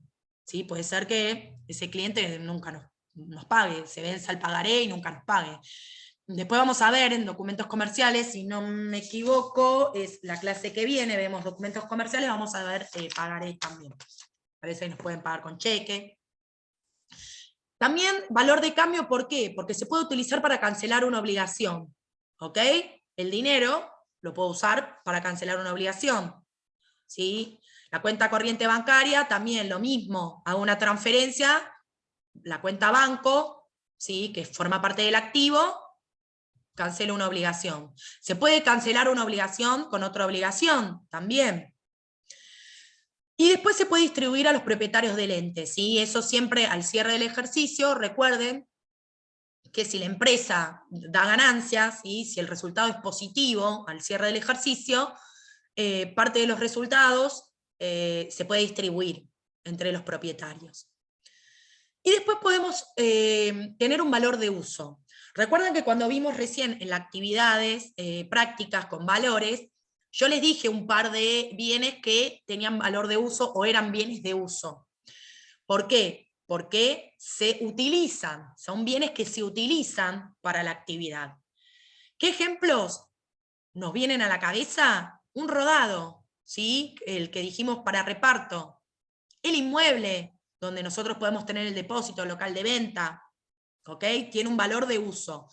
¿Sí? Puede ser que ese cliente nunca nos pague, se venza el pagaré y nunca nos pague. Después vamos a ver en documentos comerciales, si no me equivoco, es la clase que viene, vemos documentos comerciales, vamos a ver pagarés también. A veces nos pueden pagar con cheque. También valor de cambio, ¿por qué? Porque se puede utilizar para cancelar una obligación. ¿Ok? El dinero lo puedo usar para cancelar una obligación. ¿Sí? La cuenta corriente bancaria, también lo mismo. Hago una transferencia, la cuenta banco, ¿sí? Que forma parte del activo, cancelo una obligación. Se puede cancelar una obligación con otra obligación, también. Y después se puede distribuir a los propietarios del ente, ¿sí? Eso siempre al cierre del ejercicio, recuerden que si la empresa da ganancias, ¿sí? Si el resultado es positivo al cierre del ejercicio, parte de los resultados se puede distribuir entre los propietarios. Y después podemos tener un valor de uso. Recuerden que cuando vimos recién en las actividades prácticas con valores, yo les dije un par de bienes que tenían valor de uso o eran bienes de uso. ¿Por qué? Porque se utilizan, son bienes que se utilizan para la actividad. ¿Qué ejemplos nos vienen a la cabeza? Un rodado, ¿sí? El que dijimos para reparto. El inmueble, donde nosotros podemos tener el depósito local de venta, ¿ok? Tiene un valor de uso.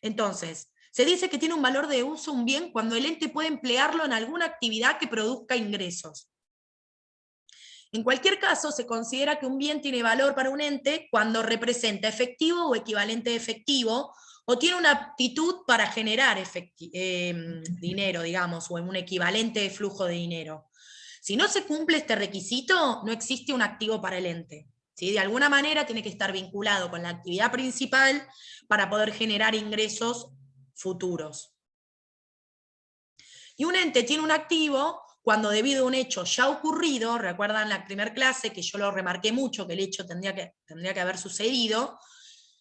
Entonces, se dice que tiene un valor de uso un bien cuando el ente puede emplearlo en alguna actividad que produzca ingresos. En cualquier caso, se considera que un bien tiene valor para un ente cuando representa efectivo o equivalente de efectivo, o tiene una aptitud para generar dinero, digamos, o en un equivalente de flujo de dinero. Si no se cumple este requisito, no existe un activo para el ente. ¿Sí? De alguna manera tiene que estar vinculado con la actividad principal para poder generar ingresos futuros. Y un ente tiene un activo cuando debido a un hecho ya ocurrido, recuerdan la primera clase que yo lo remarqué mucho, que el hecho tendría que haber sucedido,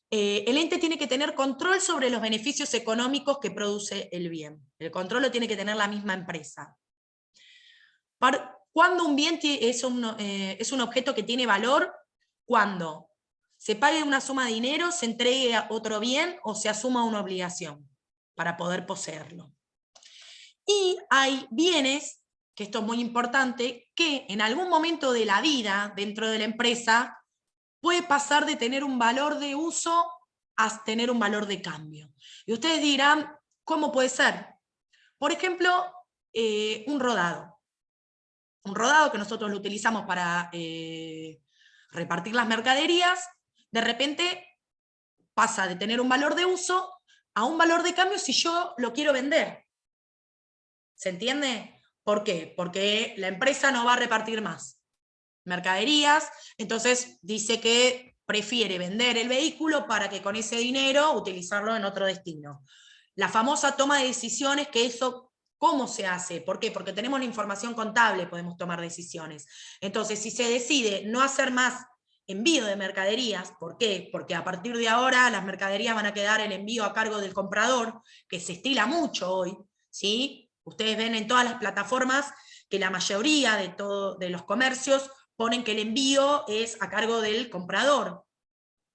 el ente tiene que tener control sobre los beneficios económicos que produce el bien. El control lo tiene que tener la misma empresa. Cuando un bien es un objeto que tiene valor, cuando se pague una suma de dinero, se entregue a otro bien o se asuma una obligación para poder poseerlo. Y hay bienes, que esto es muy importante, que en algún momento de la vida dentro de la empresa puede pasar de tener un valor de uso a tener un valor de cambio. Y ustedes dirán, ¿cómo puede ser? Por ejemplo, un rodado. Un rodado que nosotros lo utilizamos para repartir las mercaderías, de repente pasa de tener un valor de uso a un valor de cambio si yo lo quiero vender. ¿Se entiende? ¿Por qué? Porque la empresa no va a repartir más mercaderías, entonces dice que prefiere vender el vehículo para que con ese dinero utilizarlo en otro destino. La famosa toma de decisiones, que eso, ¿cómo se hace? ¿Por qué? Porque tenemos la información contable, podemos tomar decisiones. Entonces, si se decide no hacer más envío de mercaderías, ¿por qué? Porque a partir de ahora las mercaderías van a quedar el envío a cargo del comprador, que se estila mucho hoy, ¿sí? Ustedes ven en todas las plataformas que la mayoría de los comercios ponen que el envío es a cargo del comprador,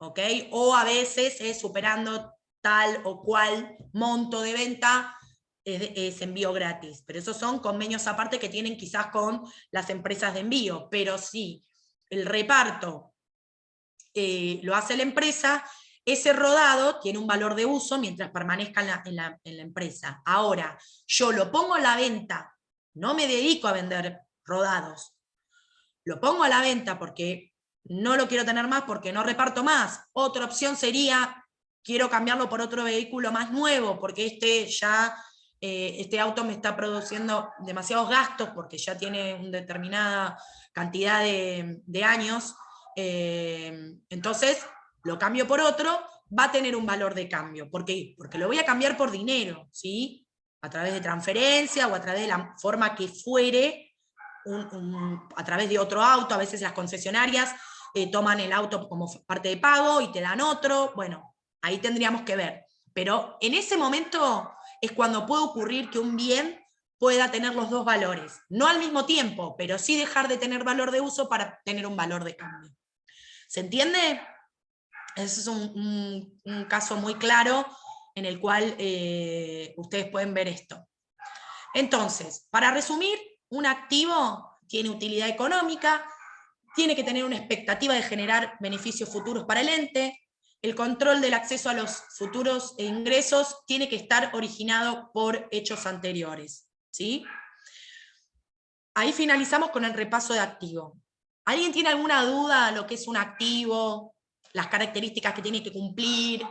¿ok? O a veces es superando tal o cual monto de venta, es envío gratis. Pero esos son convenios aparte que tienen quizás con las empresas de envío. Pero si el reparto lo hace la empresa, ese rodado tiene un valor de uso mientras permanezca en la empresa. Ahora, yo lo pongo a la venta, no me dedico a vender rodados, lo pongo a la venta porque no lo quiero tener más, porque no reparto más. Otra opción sería, quiero cambiarlo por otro vehículo más nuevo, porque este auto me está produciendo demasiados gastos, porque ya tiene una determinada cantidad de años, entonces lo cambio por otro, va a tener un valor de cambio. ¿Por qué? Porque lo voy a cambiar por dinero, ¿sí? A través de transferencia o a través de la forma que fuere, a través de otro auto, a veces las concesionarias toman el auto como parte de pago y te dan otro, bueno, ahí tendríamos que ver. Pero en ese momento es cuando puede ocurrir que un bien pueda tener los dos valores, no al mismo tiempo, pero sí dejar de tener valor de uso para tener un valor de cambio. ¿Se entiende? Ese es un caso muy claro en el cual ustedes pueden ver esto. Entonces, para resumir, un activo tiene utilidad económica, tiene que tener una expectativa de generar beneficios futuros para el ente, el control del acceso a los futuros ingresos tiene que estar originado por hechos anteriores, ¿sí? Ahí finalizamos con el repaso de activo. ¿Alguien tiene alguna duda de lo que es un activo, las características que tiene que cumplir,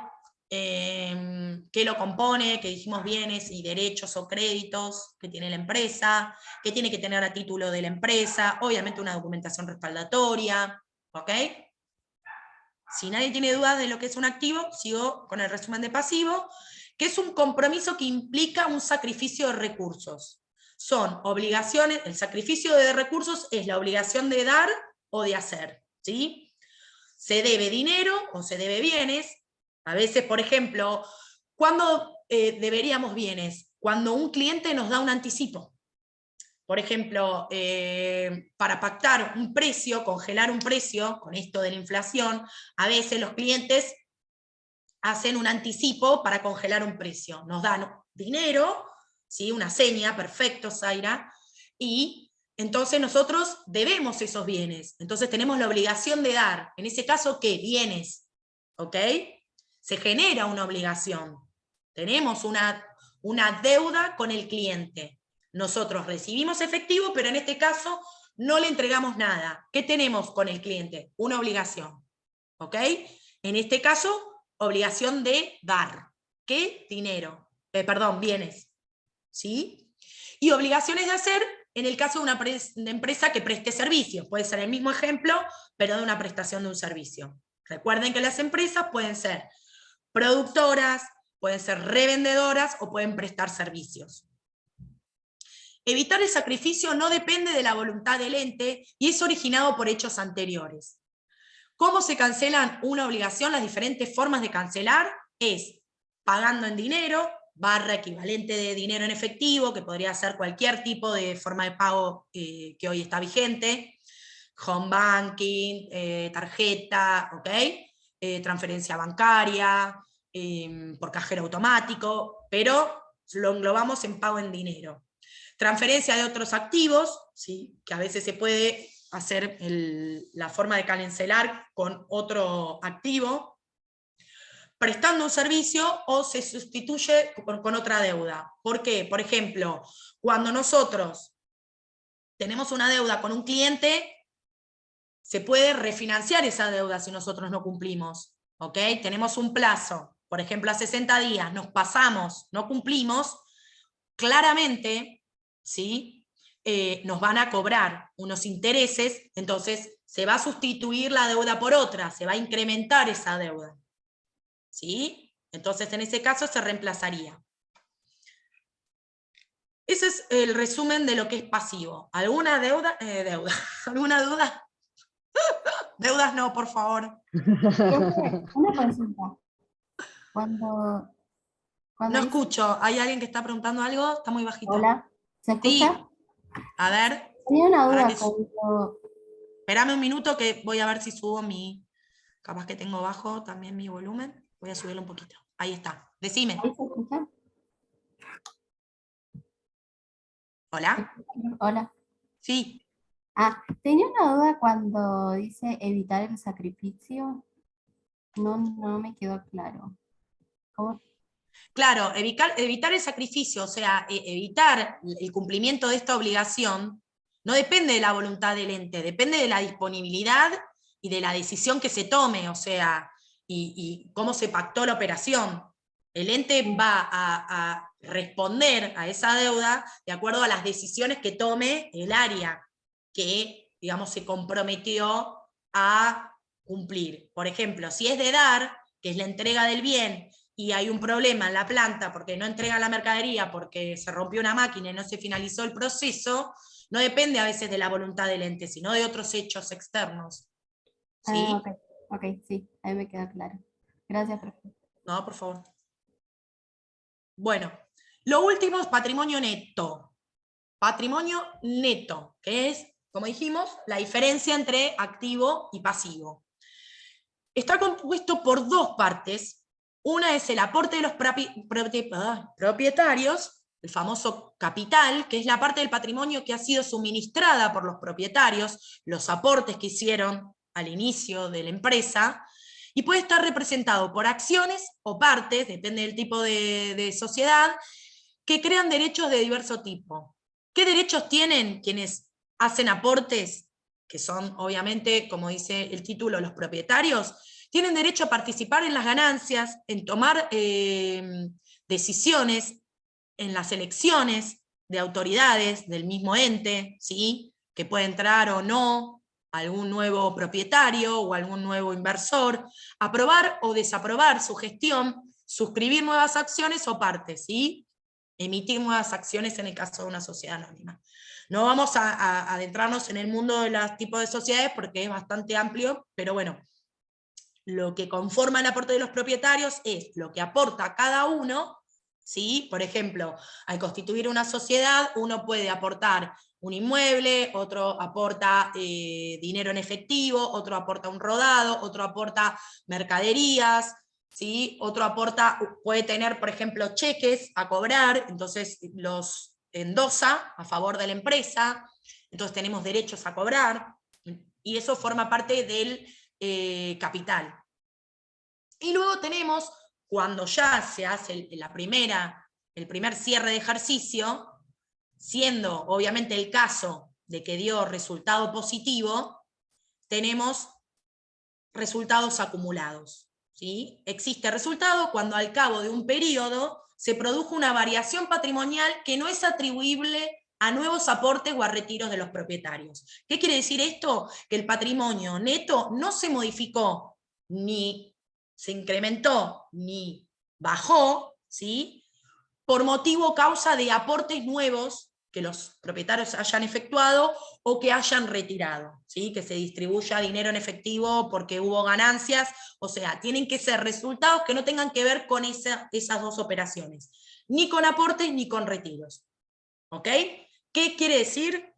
qué lo compone, que dijimos bienes y derechos o créditos que tiene la empresa, qué tiene que tener a título de la empresa, obviamente una documentación respaldatoria, ¿ok? Si nadie tiene dudas de lo que es un activo, sigo con el resumen de pasivo, que es un compromiso que implica un sacrificio de recursos. Son obligaciones, el sacrificio de recursos es la obligación de dar o de hacer, ¿sí? Se debe dinero o se debe bienes. A veces, por ejemplo, ¿cuándo deberíamos bienes? Cuando un cliente nos da un anticipo. Por ejemplo, para pactar un precio, congelar un precio, con esto de la inflación, a veces los clientes hacen un anticipo para congelar un precio. Nos dan dinero, ¿sí? Una seña, perfecto, Zaira, y entonces nosotros debemos esos bienes. Entonces tenemos la obligación de dar. En ese caso, ¿qué? Bienes. ¿Ok? Se genera una obligación. Tenemos una deuda con el cliente. Nosotros recibimos efectivo, pero en este caso no le entregamos nada. ¿Qué tenemos con el cliente? Una obligación. ¿Ok? En este caso, obligación de dar. ¿Qué? Dinero. Perdón, bienes. ¿Sí? Y obligaciones de hacer en el caso de una empresa que preste servicios. Puede ser el mismo ejemplo, pero de una prestación de un servicio. Recuerden que las empresas pueden ser productoras, pueden ser revendedoras o pueden prestar servicios. Evitar el sacrificio no depende de la voluntad del ente y es originado por hechos anteriores. ¿Cómo se cancelan una obligación? Las diferentes formas de cancelar es pagando en dinero, / equivalente de dinero en efectivo, que podría ser cualquier tipo de forma de pago que hoy está vigente, home banking, tarjeta, ¿ok? Transferencia bancaria, por cajero automático, pero lo englobamos en pago en dinero. Transferencia de otros activos, ¿sí? Que a veces se puede hacer la forma de cancelar con otro activo, prestando un servicio o se sustituye con otra deuda. ¿Por qué? Por ejemplo, cuando nosotros tenemos una deuda con un cliente, se puede refinanciar esa deuda si nosotros no cumplimos. ¿Ok? Tenemos un plazo, por ejemplo, a 60 días, nos pasamos, no cumplimos, claramente, ¿sí? Nos van a cobrar unos intereses, entonces se va a sustituir la deuda por otra, se va a incrementar esa deuda. ¿Sí? Entonces en ese caso se reemplazaría. Ese es el resumen de lo que es pasivo. ¿Alguna deuda? ¿Alguna duda? Deudas no, por favor. Una consulta. Cuando No dice- escucho. ¿Hay alguien que está preguntando algo? Está muy bajito. Hola, ¿se escucha? Sí. A ver. Tenía una Para duda que cuando... Espérame un minuto que voy a ver si subo mi... Capaz que tengo bajo también mi volumen. Voy a subirlo un poquito. Ahí está. Decime. ¿Ahí se escucha? ¿Hola? Hola. Sí. Tenía una duda cuando dice evitar el sacrificio. No me quedó claro. ¿Cómo? Claro, evitar el sacrificio, o sea, evitar el cumplimiento de esta obligación, no depende de la voluntad del ente, depende de la disponibilidad y de la decisión que se tome, o sea, y cómo se pactó la operación. El ente va a responder a esa deuda de acuerdo a las decisiones que tome el área que, digamos, se comprometió a cumplir. Por ejemplo, si es de dar, que es la entrega del bien, y hay un problema en la planta porque no entrega la mercadería, porque se rompió una máquina y no se finalizó el proceso, No depende a veces de la voluntad del ente, sino de otros hechos externos. ¿Sí? Ah, ok, sí, ahí me queda claro. Gracias, profe. No, por favor. Bueno, lo último es patrimonio neto. Patrimonio neto, que es, como dijimos, la diferencia entre activo y pasivo. Está compuesto por dos partes. Una es el aporte de los propietarios, el famoso capital, que es la parte del patrimonio que ha sido suministrada por los propietarios, los aportes que hicieron al inicio de la empresa, y puede estar representado por acciones o partes, depende del tipo de sociedad, que crean derechos de diverso tipo. ¿Qué derechos tienen quienes hacen aportes, que son obviamente, como dice el título, los propietarios? Tienen derecho a participar en las ganancias, en tomar decisiones, en las elecciones de autoridades del mismo ente, ¿sí? Que puede entrar o no algún nuevo propietario o algún nuevo inversor, aprobar o desaprobar su gestión, suscribir nuevas acciones o partes, ¿sí? Emitir nuevas acciones en el caso de una sociedad anónima. No vamos a adentrarnos en el mundo de los tipos de sociedades porque es bastante amplio, pero bueno, lo que conforma el aporte de los propietarios es lo que aporta cada uno, ¿sí? Por ejemplo, al constituir una sociedad, uno puede aportar un inmueble, otro aporta dinero en efectivo, otro aporta un rodado, otro aporta mercaderías, ¿sí? Otro aporta, puede tener, por ejemplo, cheques a cobrar, entonces los endosa a favor de la empresa, entonces tenemos derechos a cobrar, y eso forma parte del capital. Y luego tenemos, cuando ya se hace el primer cierre de ejercicio, siendo obviamente el caso de que dio resultado positivo, tenemos resultados acumulados, ¿sí? Existe resultado cuando al cabo de un periodo se produjo una variación patrimonial que no es atribuible a nuevos aportes o a retiros de los propietarios. ¿Qué quiere decir esto? Que el patrimonio neto no se modificó, ni se incrementó, ni bajó, ¿sí? Por motivo o causa de aportes nuevos que los propietarios hayan efectuado o que hayan retirado, ¿sí? Que se distribuya dinero en efectivo porque hubo ganancias, o sea, tienen que ser resultados que no tengan que ver con esas dos operaciones, ni con aportes ni con retiros. ¿Ok? ¿Qué quiere decir?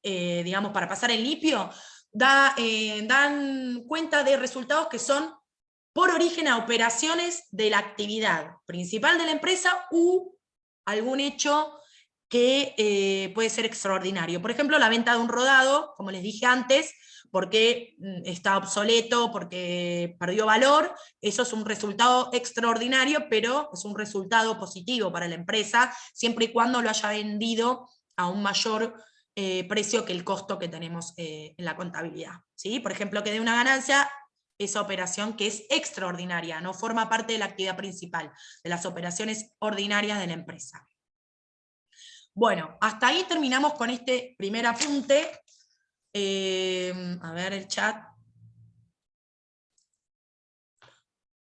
Digamos, para pasar en limpio, dan cuenta de resultados que son por origen a operaciones de la actividad principal de la empresa u algún hecho que puede ser extraordinario. Por ejemplo, la venta de un rodado, como les dije antes, porque está obsoleto, porque perdió valor, eso es un resultado extraordinario, pero es un resultado positivo para la empresa, siempre y cuando lo haya vendido a un mayor precio que el costo que tenemos en la contabilidad, ¿sí? Por ejemplo, que dé una ganancia, esa operación que es extraordinaria, no forma parte de la actividad principal, de las operaciones ordinarias de la empresa. Bueno, hasta ahí terminamos con este primer apunte. A ver el chat.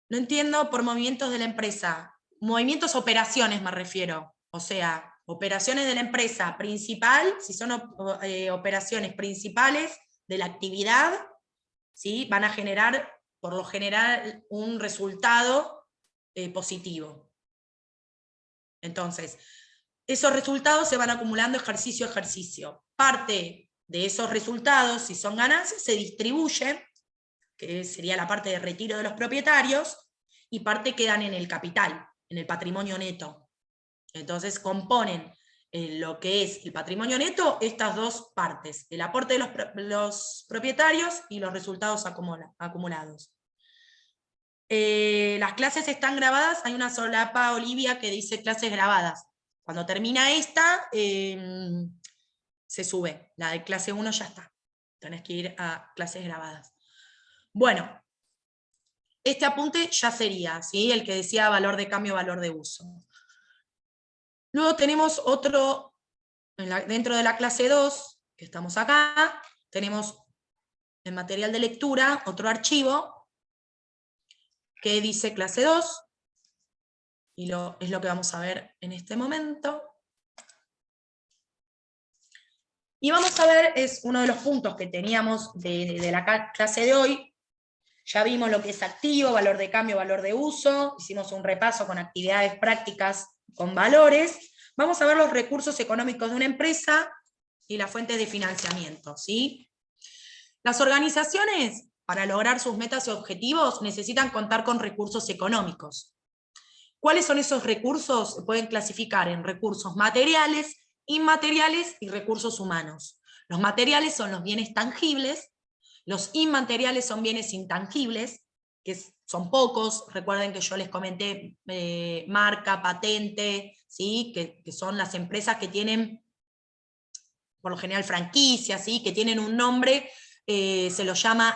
No entiendo por movimientos de la empresa. Movimientos, operaciones me refiero. O sea, operaciones de la empresa principal, si son operaciones principales de la actividad, ¿sí? Van a generar, por lo general, un resultado positivo. Entonces, esos resultados se van acumulando ejercicio a ejercicio. Parte de esos resultados, si son ganancias, se distribuyen, que sería la parte de retiro de los propietarios, y parte quedan en el capital, en el patrimonio neto. Entonces componen lo que es el patrimonio neto estas dos partes, el aporte de los propietarios y los resultados acumulados. Las clases están grabadas, hay una solapa, Olivia, que dice clases grabadas. Cuando termina esta, se sube. La de clase 1 ya está. Tenés que ir a clases grabadas. Bueno, este apunte ya sería, ¿sí? El que decía valor de cambio, valor de uso. Luego tenemos otro, dentro de la clase 2, que estamos acá, tenemos en material de lectura otro archivo que dice clase 2, y es lo que vamos a ver en este momento. Y vamos a ver, es uno de los puntos que teníamos de la clase de hoy. Ya vimos lo que es activo, valor de cambio, valor de uso, hicimos un repaso con actividades prácticas con valores. Vamos a ver los recursos económicos de una empresa y las fuentes de financiamiento, ¿sí? Las organizaciones, para lograr sus metas y objetivos, necesitan contar con recursos económicos. ¿Cuáles son esos recursos? Se pueden clasificar en recursos materiales, inmateriales y recursos humanos. Los materiales son los bienes tangibles, los inmateriales son bienes intangibles, que son pocos. Recuerden que yo les comenté marca, patente, ¿sí? que son las empresas que tienen, por lo general, franquicias, ¿sí? que tienen un nombre, se los llama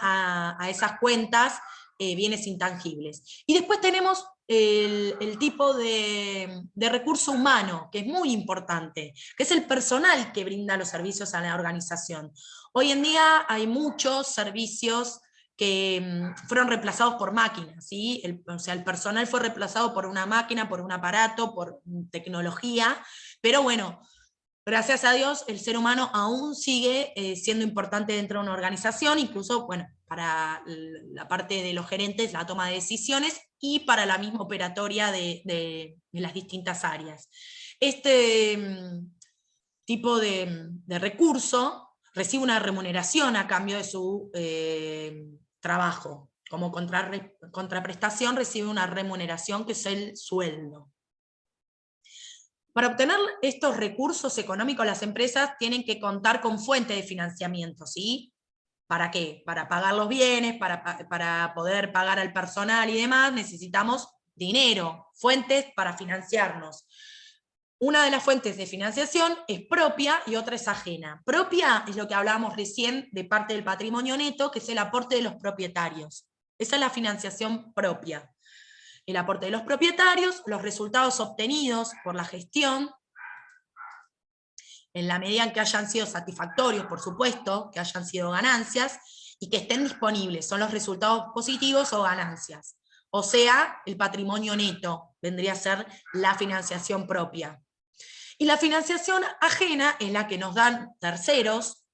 a esas cuentas bienes intangibles. Y después tenemos el tipo de recurso humano, que es muy importante, que es el personal que brinda los servicios a la organización. Hoy en día hay muchos servicios que fueron reemplazados por máquinas, ¿sí? O sea, el personal fue reemplazado por una máquina, por un aparato, por tecnología, pero bueno, gracias a Dios, el ser humano aún sigue siendo importante dentro de una organización, incluso, bueno, para la parte de los gerentes, la toma de decisiones, y para la misma operatoria de las distintas áreas. Este tipo de recurso recibe una remuneración a cambio de su trabajo. Como contraprestación recibe una remuneración que es el sueldo. Para obtener estos recursos económicos, las empresas tienen que contar con fuentes de financiamiento, ¿sí? ¿Para qué? Para pagar los bienes, para poder pagar al personal y demás, necesitamos dinero, fuentes para financiarnos. Una de las fuentes de financiación es propia y otra es ajena. Propia es lo que hablábamos recién de parte del patrimonio neto, que es el aporte de los propietarios. Esa es la financiación propia. El aporte de los propietarios, los resultados obtenidos por la gestión, en la medida en que hayan sido satisfactorios, por supuesto, que hayan sido ganancias, y que estén disponibles, son los resultados positivos o ganancias. O sea, el patrimonio neto vendría a ser la financiación propia. Y la financiación ajena es la que nos dan terceros,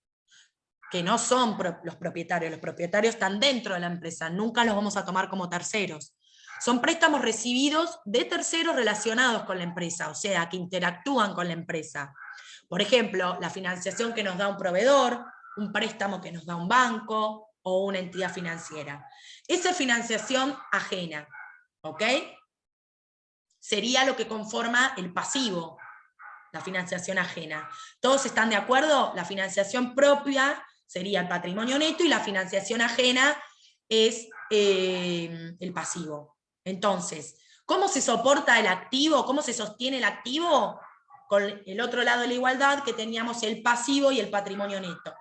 que no son los propietarios están dentro de la empresa, nunca los vamos a tomar como terceros. Son préstamos recibidos de terceros relacionados con la empresa, o sea, que interactúan con la empresa. Por ejemplo, la financiación que nos da un proveedor, un préstamo que nos da un banco o una entidad financiera. Esa es financiación ajena, ¿ok? Sería lo que conforma el pasivo, la financiación ajena. ¿Todos están de acuerdo? La financiación propia sería el patrimonio neto y la financiación ajena es el pasivo. Entonces, ¿cómo se soporta el activo? ¿Cómo se sostiene el activo? Con el otro lado de la igualdad, que teníamos el pasivo y el patrimonio neto.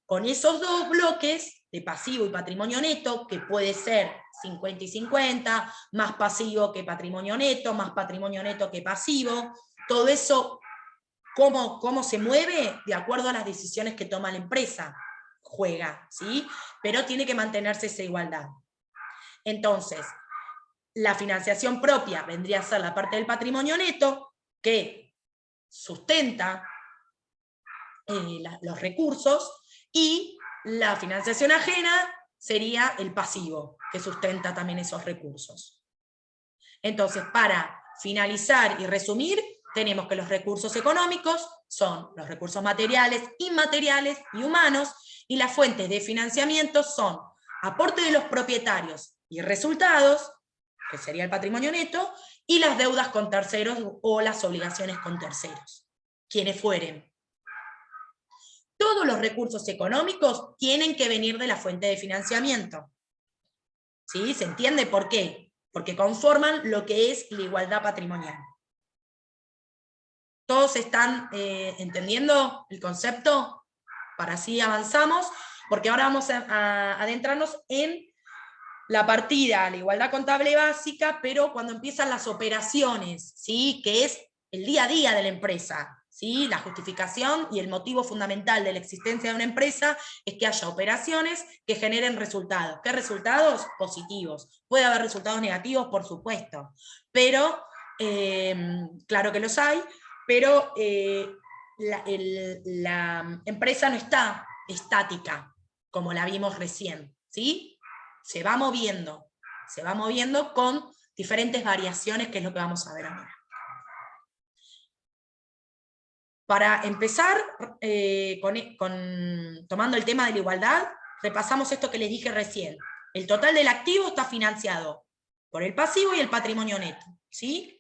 Con esos dos bloques de pasivo y patrimonio neto, que puede ser 50 y 50, más pasivo que patrimonio neto, más patrimonio neto que pasivo, todo eso, ¿cómo se mueve? De acuerdo a las decisiones que toma la empresa, juega, ¿sí? Pero tiene que mantenerse esa igualdad. Entonces, la financiación propia vendría a ser la parte del patrimonio neto, que sustenta los recursos, y la financiación ajena sería el pasivo, que sustenta también esos recursos. Entonces, para finalizar y resumir, tenemos que los recursos económicos son los recursos materiales, inmateriales y humanos, y las fuentes de financiamiento son aporte de los propietarios y resultados, que sería el patrimonio neto, y las deudas con terceros o las obligaciones con terceros, quienes fueren. Todos los recursos económicos tienen que venir de la fuente de financiamiento. ¿Sí? ¿Se entiende por qué? Porque conforman lo que es la igualdad patrimonial. ¿Todos están entendiendo el concepto? Para así avanzamos, porque ahora vamos a adentrarnos en la partida, la igualdad contable básica, pero cuando empiezan las operaciones, ¿sí? Que es el día a día de la empresa. ¿Sí? La justificación y el motivo fundamental de la existencia de una empresa es que haya operaciones que generen resultados. ¿Qué resultados? Positivos. Puede haber resultados negativos, por supuesto, pero claro que los hay, pero la empresa no está estática, como la vimos recién, ¿sí? Se va moviendo con diferentes variaciones, que es lo que vamos a ver ahora. Para empezar, tomando el tema de la igualdad, repasamos esto que les dije recién. El total del activo está financiado por el pasivo y el patrimonio neto, ¿sí?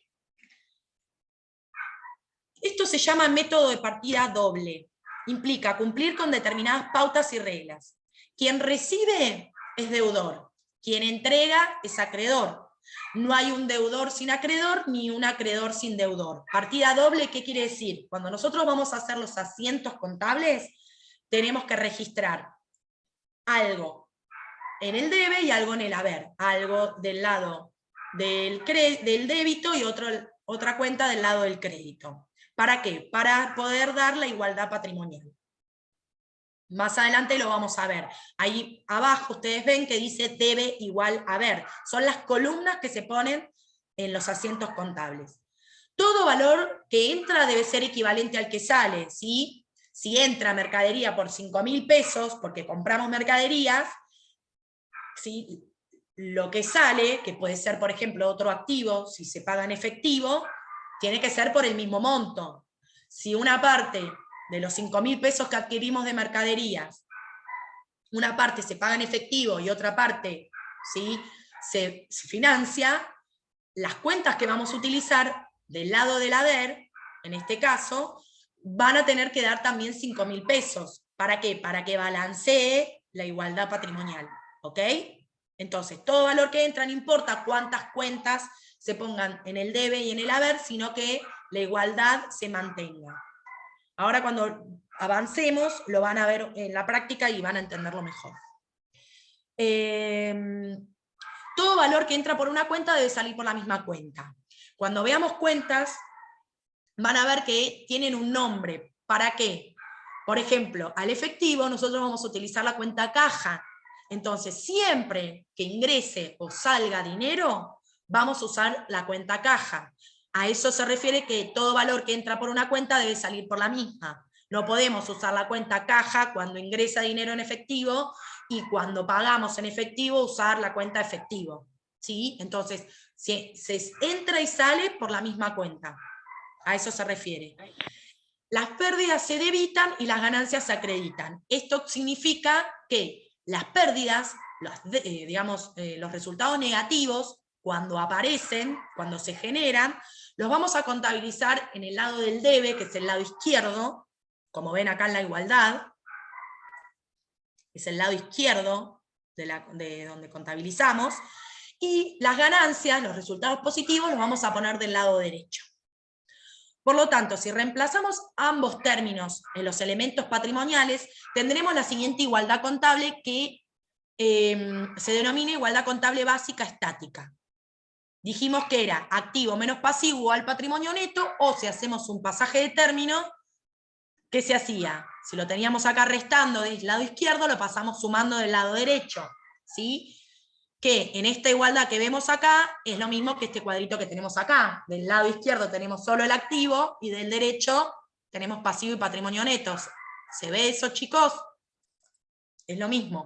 Esto se llama método de partida doble. Implica cumplir con determinadas pautas y reglas. Quien recibe es deudor, quien entrega es acreedor. No hay un deudor sin acreedor, ni un acreedor sin deudor. Partida doble, ¿qué quiere decir? Cuando nosotros vamos a hacer los asientos contables, tenemos que registrar algo en el debe y algo en el haber. Algo del lado del débito y otra cuenta del lado del crédito. ¿Para qué? Para poder dar la igualdad patrimonial. Más adelante lo vamos a ver. Ahí abajo ustedes ven que dice debe igual haber. Son las columnas que se ponen en los asientos contables. Todo valor que entra debe ser equivalente al que sale, ¿sí? Si entra mercadería por 5.000 pesos, porque compramos mercaderías, ¿sí? Lo que sale, que puede ser, por ejemplo, otro activo, si se paga en efectivo, tiene que ser por el mismo monto. Si una parte de los 5.000 pesos que adquirimos de mercaderías, una parte se paga en efectivo y otra parte, ¿sí?, se financia, las cuentas que vamos a utilizar del lado del haber, en este caso, van a tener que dar también 5.000 pesos. ¿Para qué? Para que balancee la igualdad patrimonial. ¿Ok? Entonces, todo valor que entra, no importa cuántas cuentas se pongan en el debe y en el haber, sino que la igualdad se mantenga. Ahora cuando avancemos, lo van a ver en la práctica y van a entenderlo mejor. Todo valor que entra por una cuenta debe salir por la misma cuenta. Cuando veamos cuentas, van a ver que tienen un nombre. ¿Para qué? Por ejemplo, al efectivo nosotros vamos a utilizar la cuenta caja. Entonces, siempre que ingrese o salga dinero, vamos a usar la cuenta caja. A eso se refiere que todo valor que entra por una cuenta debe salir por la misma. No podemos usar la cuenta caja cuando ingresa dinero en efectivo y cuando pagamos en efectivo usar la cuenta efectivo. ¿Sí? Entonces, se entra y sale por la misma cuenta. A eso se refiere. Las pérdidas se debitan y las ganancias se acreditan. Esto significa que las pérdidas, los resultados negativos, cuando aparecen, cuando se generan, los vamos a contabilizar en el lado del debe, que es el lado izquierdo, como ven acá en la igualdad, es el lado izquierdo de donde contabilizamos, y las ganancias, los resultados positivos, los vamos a poner del lado derecho. Por lo tanto, si reemplazamos ambos términos en los elementos patrimoniales, tendremos la siguiente igualdad contable que se denomina igualdad contable básica estática. Dijimos que era activo menos pasivo igual patrimonio neto, o si hacemos un pasaje de término, ¿qué se hacía? Si lo teníamos acá restando del lado izquierdo, lo pasamos sumando del lado derecho, ¿sí? Que en esta igualdad que vemos acá, es lo mismo que este cuadrito que tenemos acá. Del lado izquierdo tenemos solo el activo, y del derecho tenemos pasivo y patrimonio netos. ¿Se ve eso, chicos? Es lo mismo.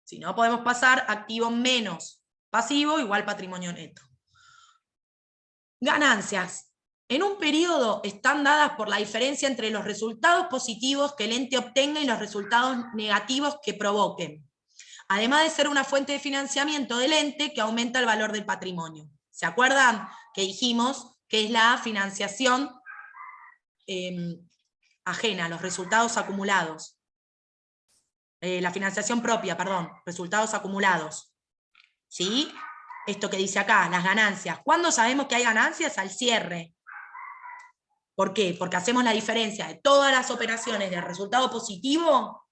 Si no, podemos pasar activo menos pasivo igual patrimonio neto. Ganancias. En un periodo están dadas por la diferencia entre los resultados positivos que el ente obtenga y los resultados negativos que provoquen. Además de ser una fuente de financiamiento del ente que aumenta el valor del patrimonio. ¿Se acuerdan que dijimos que es la financiación ajena, los resultados acumulados? La financiación propia, perdón, resultados acumulados. ¿Sí? Esto que dice acá, las ganancias. ¿Cuándo sabemos que hay ganancias? Al cierre. ¿Por qué? Porque hacemos la diferencia de todas las operaciones del resultado positivo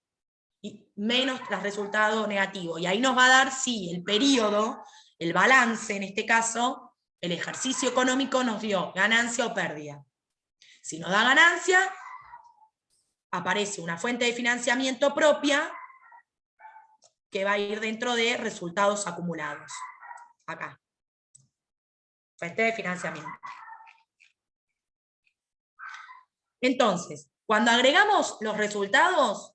y menos el resultado negativo. Y ahí nos va a dar, sí, el periodo, el balance en este caso, el ejercicio económico nos dio ganancia o pérdida. Si nos da ganancia, aparece una fuente de financiamiento propia que va a ir dentro de resultados acumulados. Acá. Fuente de financiamiento. Entonces, cuando agregamos los resultados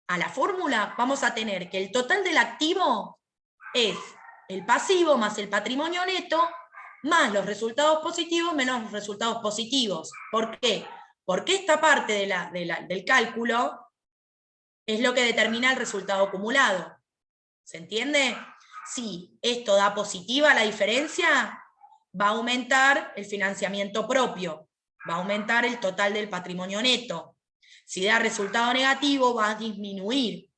a la fórmula, vamos a tener que el total del activo es el pasivo más el patrimonio neto, más los resultados positivos menos los resultados positivos. ¿Por qué? Porque esta parte del cálculo es lo que determina el resultado acumulado. ¿Se entiende? Si esto da positiva la diferencia, va a aumentar el financiamiento propio, va a aumentar el total del patrimonio neto. Si da resultado negativo, va a disminuir.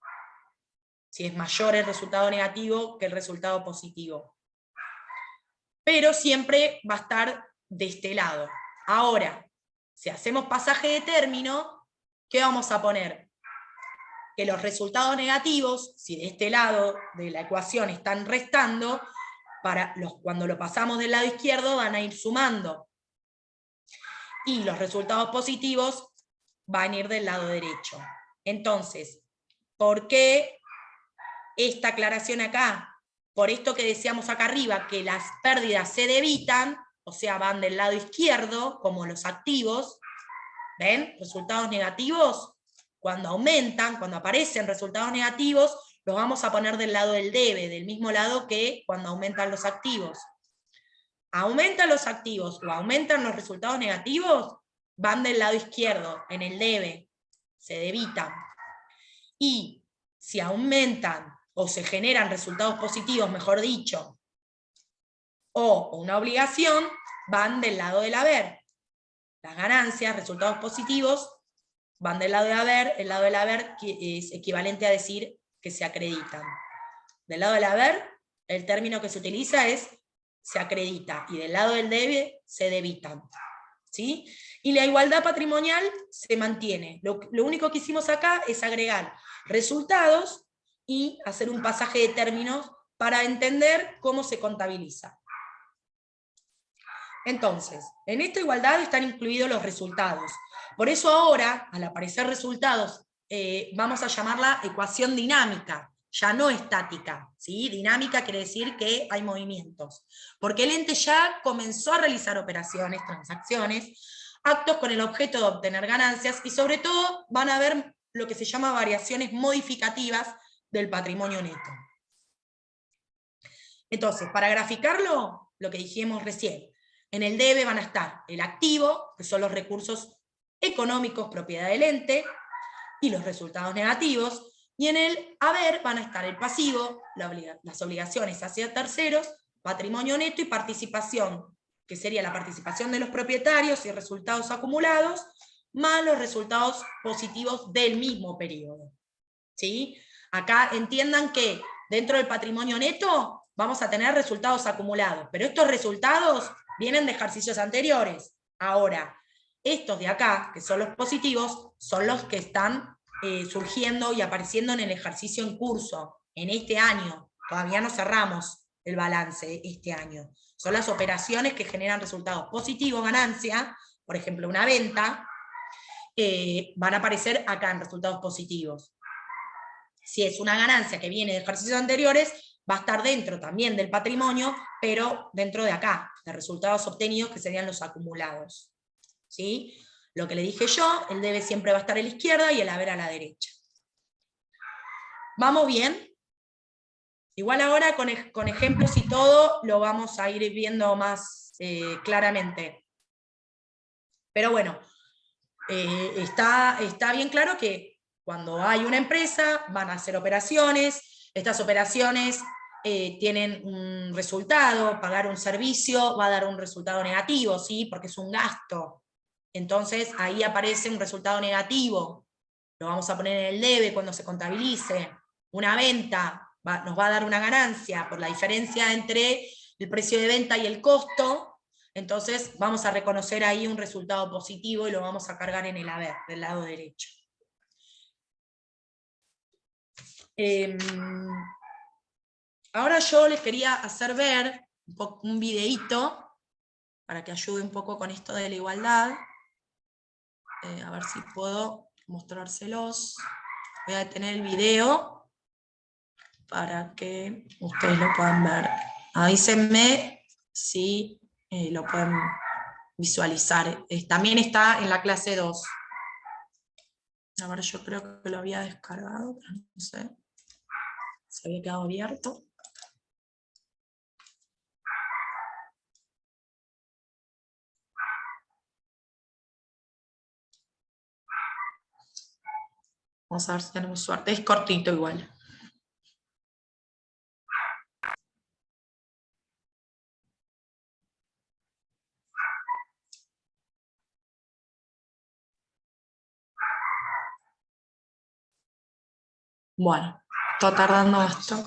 Si es mayor el resultado negativo que el resultado positivo. Pero siempre va a estar de este lado. Ahora, si hacemos pasaje de término, ¿qué vamos a poner? Que los resultados negativos, si de este lado de la ecuación están restando, cuando lo pasamos del lado izquierdo van a ir sumando. Y los resultados positivos van a ir del lado derecho. Entonces, ¿por qué esta aclaración acá? Por esto que decíamos acá arriba, que las pérdidas se debitan, o sea, van del lado izquierdo, como los activos. ¿Ven? Resultados negativos, cuando aumentan, cuando aparecen resultados negativos, los vamos a poner del lado del debe, del mismo lado que cuando aumentan los activos. Aumentan los activos o aumentan los resultados negativos, van del lado izquierdo, en el debe, se debitan. Y si aumentan o se generan resultados positivos, mejor dicho, o una obligación, van del lado del haber. Las ganancias, resultados positivos, van del lado de haber, el lado del haber es equivalente a decir que se acreditan. Del lado del haber, el término que se utiliza es se acredita, y del lado del debe, se debitan. ¿Sí? Y la igualdad patrimonial se mantiene. Lo único que hicimos acá es agregar resultados y hacer un pasaje de términos para entender cómo se contabiliza. Entonces, en esta igualdad están incluidos los resultados. Por eso ahora, al aparecer resultados, vamos a llamarla ecuación dinámica, ya no estática. ¿Sí? Dinámica quiere decir que hay movimientos. Porque el ente ya comenzó a realizar operaciones, transacciones, actos con el objeto de obtener ganancias, y sobre todo van a haber lo que se llama variaciones modificativas del patrimonio neto. Entonces, para graficarlo, lo que dijimos recién, en el debe van a estar el activo, que son los recursos económicos propiedad del ente, y los resultados negativos, y en el haber van a estar el pasivo, las obligaciones hacia terceros, patrimonio neto y participación, que sería la participación de los propietarios y resultados acumulados, más los resultados positivos del mismo periodo. ¿Sí? Acá entiendan que dentro del patrimonio neto vamos a tener resultados acumulados, pero estos resultados vienen de ejercicios anteriores. Ahora, estos de acá, que son los positivos, son los que están surgiendo y apareciendo en el ejercicio en curso, en este año. Todavía no cerramos el balance este año. Son las operaciones que generan resultados positivos, ganancia, por ejemplo una venta, van a aparecer acá en resultados positivos. Si es una ganancia que viene de ejercicios anteriores, va a estar dentro también del patrimonio, pero dentro de acá, de resultados obtenidos que serían los acumulados. ¿Sí? Lo que le dije yo, el debe siempre va a estar a la izquierda y el haber a la derecha. ¿Vamos bien? Igual ahora con ejemplos y todo lo vamos a ir viendo más claramente. Pero bueno, está bien claro que cuando hay una empresa van a hacer operaciones, estas operaciones tienen un resultado, pagar un servicio va a dar un resultado negativo, ¿sí? Porque es un gasto. Entonces ahí aparece un resultado negativo, lo vamos a poner en el debe cuando se contabilice. Una venta nos va a dar una ganancia por la diferencia entre el precio de venta y el costo, entonces vamos a reconocer ahí un resultado positivo y lo vamos a cargar en el haber, del lado derecho. Ahora yo les quería hacer ver un videíto para que ayude un poco con esto de la igualdad. A ver si puedo mostrárselos. Voy a detener el video para que ustedes lo puedan ver. Avísenme si lo pueden visualizar. También está en la clase 2. A ver, yo creo que lo había descargado, pero no sé. Se había quedado abierto. Vamos a ver si tenemos suerte. Es cortito igual. Bueno, está tardando esto.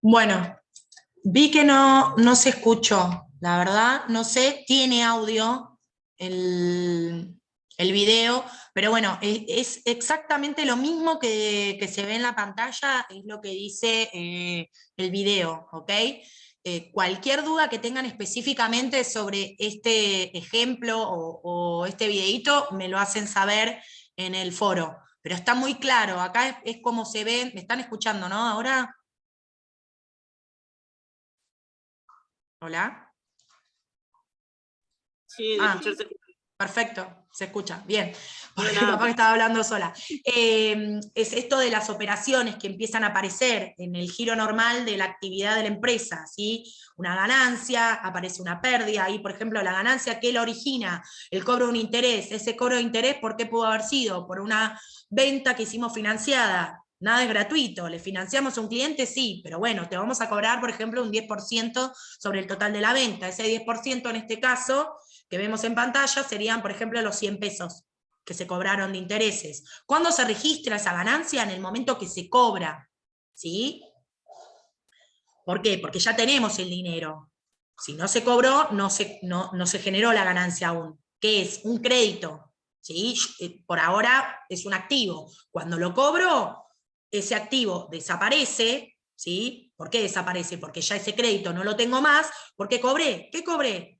Bueno, vi que no se escuchó, la verdad, no sé, tiene audio el video, pero bueno, es exactamente lo mismo que se ve en la pantalla, es lo que dice el video, ¿ok? Cualquier duda que tengan específicamente sobre este ejemplo o este videíto, me lo hacen saber en el foro. Pero está muy claro, acá es como se ve, me están escuchando, ¿no? Ahora. ¿Hola? Sí, Ah, perfecto, se escucha, bien, porque capaz que estaba hablando sola. Es esto de las operaciones que empiezan a aparecer en el giro normal de la actividad de la empresa, ¿sí? Una ganancia, aparece una pérdida, ahí por ejemplo la ganancia, ¿qué la origina? El cobro de un interés, ese cobro de interés, ¿por qué pudo haber sido? Por una venta que hicimos financiada. Nada es gratuito, le financiamos a un cliente, sí, pero bueno, te vamos a cobrar, por ejemplo, un 10% sobre el total de la venta. Ese 10% en este caso que vemos en pantalla serían, por ejemplo, los 100 pesos que se cobraron de intereses. ¿Cuándo se registra esa ganancia? En el momento que se cobra, ¿sí? ¿Por qué? Porque ya tenemos el dinero. Si no se cobró, no se generó la ganancia aún. ¿Qué es? Un crédito, ¿sí? Por ahora es un activo. Cuando lo cobro, ese activo desaparece, ¿sí? ¿Por qué desaparece? Porque ya ese crédito no lo tengo más, porque cobré, ¿qué cobré?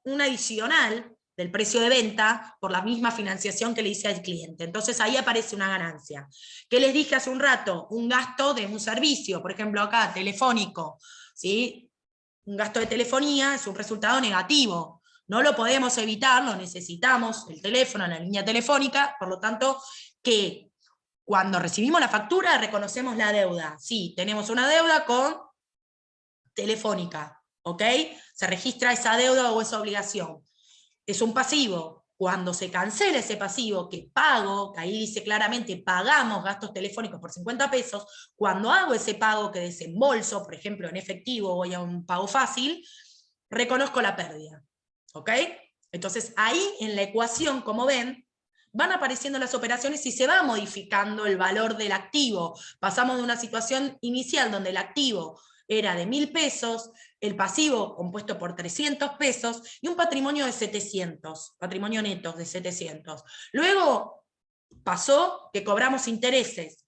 Un adicional del precio de venta por la misma financiación que le hice al cliente. Entonces ahí aparece una ganancia. ¿Qué les dije hace un rato? Un gasto de un servicio, por ejemplo acá, telefónico, ¿sí? Un gasto de telefonía es un resultado negativo. No lo podemos evitar, lo necesitamos, el teléfono, la línea telefónica, por lo tanto, que cuando recibimos la factura reconocemos la deuda. Sí, tenemos una deuda con Telefónica, ¿ok? Se registra esa deuda o esa obligación. Es un pasivo. Cuando se cancela ese pasivo que pago, que ahí dice claramente pagamos gastos telefónicos por 50 pesos, cuando hago ese pago que desembolso, por ejemplo en efectivo, voy a un pago fácil, reconozco la pérdida. ¿Ok? Entonces ahí en la ecuación, como ven, van apareciendo las operaciones y se va modificando el valor del activo. Pasamos de una situación inicial donde el activo era de 1.000 pesos, el pasivo compuesto por 300 pesos y un patrimonio de 700, patrimonio neto de 700. Luego pasó que cobramos intereses.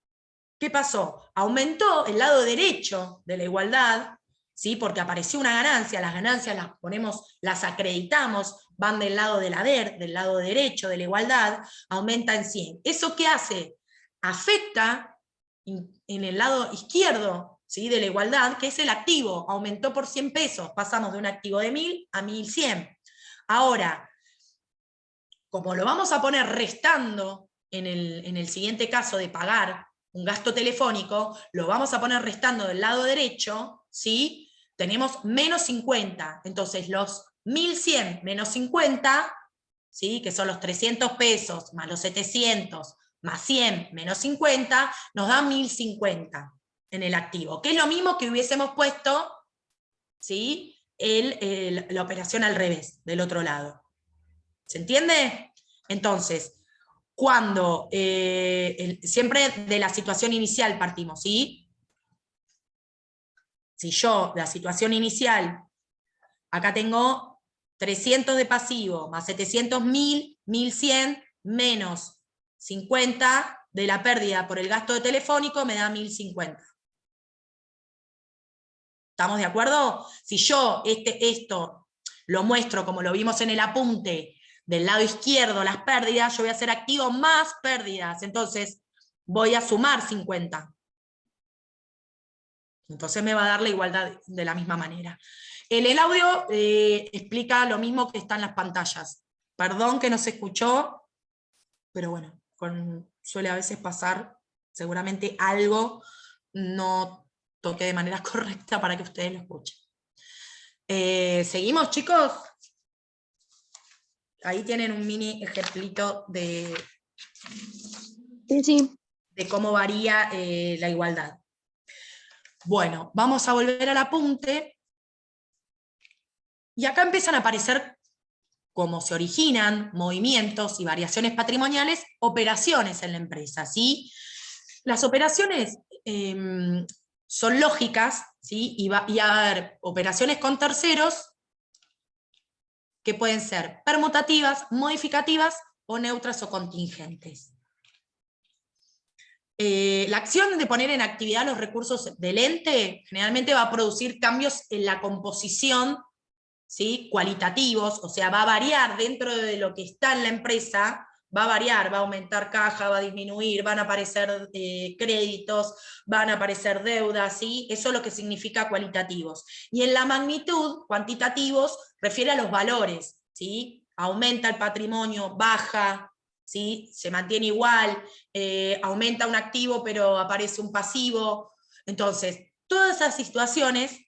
¿Qué pasó? Aumentó el lado derecho de la igualdad, ¿sí? Porque apareció una ganancia, las ganancias las ponemos, las acreditamos, van del lado del haber, del lado derecho de la igualdad, aumenta en 100. ¿Eso qué hace? Afecta en el lado izquierdo, ¿sí? De la igualdad, que es el activo, aumentó por 100 pesos, pasamos de un activo de 1.000 a 1.100. Ahora, como lo vamos a poner restando en el siguiente caso de pagar un gasto telefónico, lo vamos a poner restando del lado derecho, ¿sí? Tenemos menos 50, entonces los 1.100 menos 50, ¿sí? Que son los 300 pesos más los 700 más 100 menos 50, nos da 1.050 en el activo, que es lo mismo que hubiésemos puesto, ¿sí? La operación al revés, del otro lado. ¿Se entiende? Entonces, cuando siempre de la situación inicial partimos, ¿sí? Si yo, la situación inicial, acá tengo 300 de pasivo, más 700, 1.000, 1.100, menos 50 de la pérdida por el gasto de telefónico, me da 1.050. ¿Estamos de acuerdo? Si yo esto lo muestro como lo vimos en el apunte, del lado izquierdo las pérdidas, yo voy a hacer activo más pérdidas, entonces voy a sumar 50. Entonces me va a dar la igualdad de la misma manera. En el audio explica lo mismo que está en las pantallas. Perdón que no se escuchó, pero bueno, suele a veces pasar, seguramente algo no toqué de manera correcta para que ustedes lo escuchen. ¿Seguimos, chicos? Ahí tienen un mini ejemplito de cómo varía la igualdad. Bueno, vamos a volver al apunte. Y acá empiezan a aparecer cómo se originan movimientos y variaciones patrimoniales, operaciones en la empresa, ¿sí? Las operaciones son lógicas, ¿sí? Y va a haber operaciones con terceros que pueden ser permutativas, modificativas o neutras o contingentes. La acción de poner en actividad los recursos del ente generalmente va a producir cambios en la composición, ¿sí? Cualitativos, o sea, va a variar dentro de lo que está en la empresa, va a variar, va a aumentar caja, va a disminuir, van a aparecer créditos, van a aparecer deudas, ¿sí? Eso es lo que significa cualitativos. Y en la magnitud, cuantitativos, refiere a los valores, ¿sí? Aumenta el patrimonio, baja, ¿sí? Se mantiene igual, aumenta un activo pero aparece un pasivo. Entonces, todas esas situaciones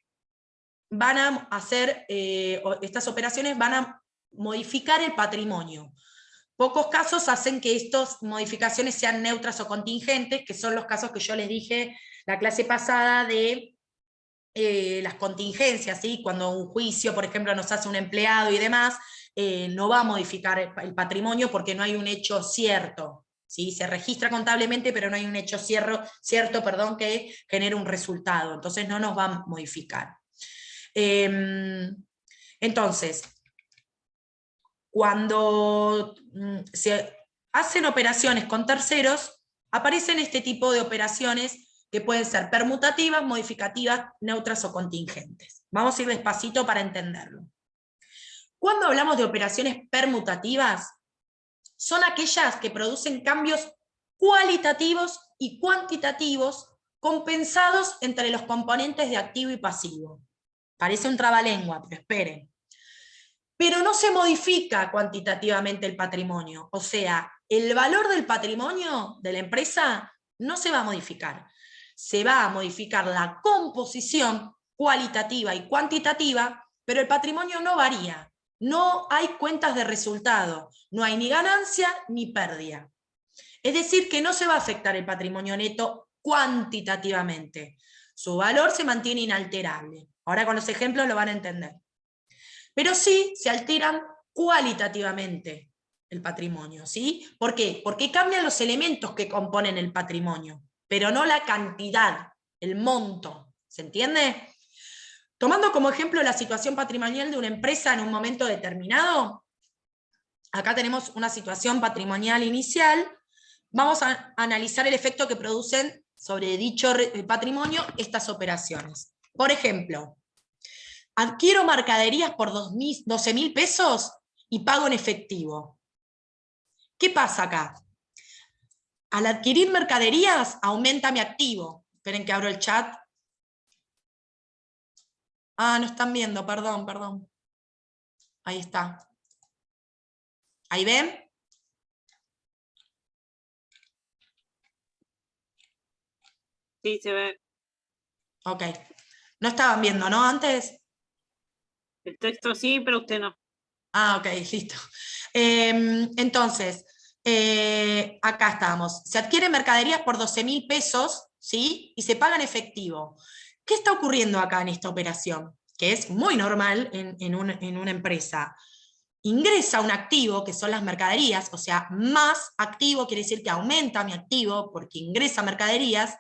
van a hacer, estas operaciones van a modificar el patrimonio. Pocos casos hacen que estas modificaciones sean neutras o contingentes, que son los casos que yo les dije la clase pasada de las contingencias, ¿sí? Cuando un juicio, por ejemplo, nos hace un empleado y demás, no va a modificar el patrimonio porque no hay un hecho cierto, ¿sí? Se registra contablemente, pero no hay un hecho cierto, que genere un resultado, entonces no nos va a modificar. Entonces, cuando se hacen operaciones con terceros, aparecen este tipo de operaciones que pueden ser permutativas, modificativas, neutras o contingentes. Vamos a ir despacito para entenderlo. Cuando hablamos de operaciones permutativas, son aquellas que producen cambios cualitativos y cuantitativos compensados entre los componentes de activo y pasivo. Parece un trabalengua, pero esperen. Pero no se modifica cuantitativamente el patrimonio, o sea, el valor del patrimonio de la empresa no se va a modificar. Se va a modificar la composición cualitativa y cuantitativa, pero el patrimonio no varía. No hay cuentas de resultado, no hay ni ganancia ni pérdida. Es decir, que no se va a afectar el patrimonio neto cuantitativamente. Su valor se mantiene inalterable. Ahora con los ejemplos lo van a entender. Pero sí se alteran cualitativamente el patrimonio, ¿sí? ¿Por qué? Porque cambian los elementos que componen el patrimonio, pero no la cantidad, el monto. ¿Se entiende? Tomando como ejemplo la situación patrimonial de una empresa en un momento determinado, acá tenemos una situación patrimonial inicial, vamos a analizar el efecto que producen sobre dicho patrimonio estas operaciones. Por ejemplo, adquiero mercaderías por 12.000 pesos y pago en efectivo. ¿Qué pasa acá? Al adquirir mercaderías, aumenta mi activo. Esperen que abro el chat. Ah, no están viendo, perdón. Ahí está. ¿Ahí ven? Sí, se ve. Ok. No estaban viendo, ¿no? Antes. El texto sí, pero usted no. Ah, ok, listo. Entonces, acá estamos. Se adquieren mercaderías por 12.000 pesos, ¿sí? Y se paga en efectivo. ¿Qué está ocurriendo acá en esta operación? Que es muy normal en una empresa. Ingresa un activo, que son las mercaderías, o sea, más activo quiere decir que aumenta mi activo porque ingresa mercaderías,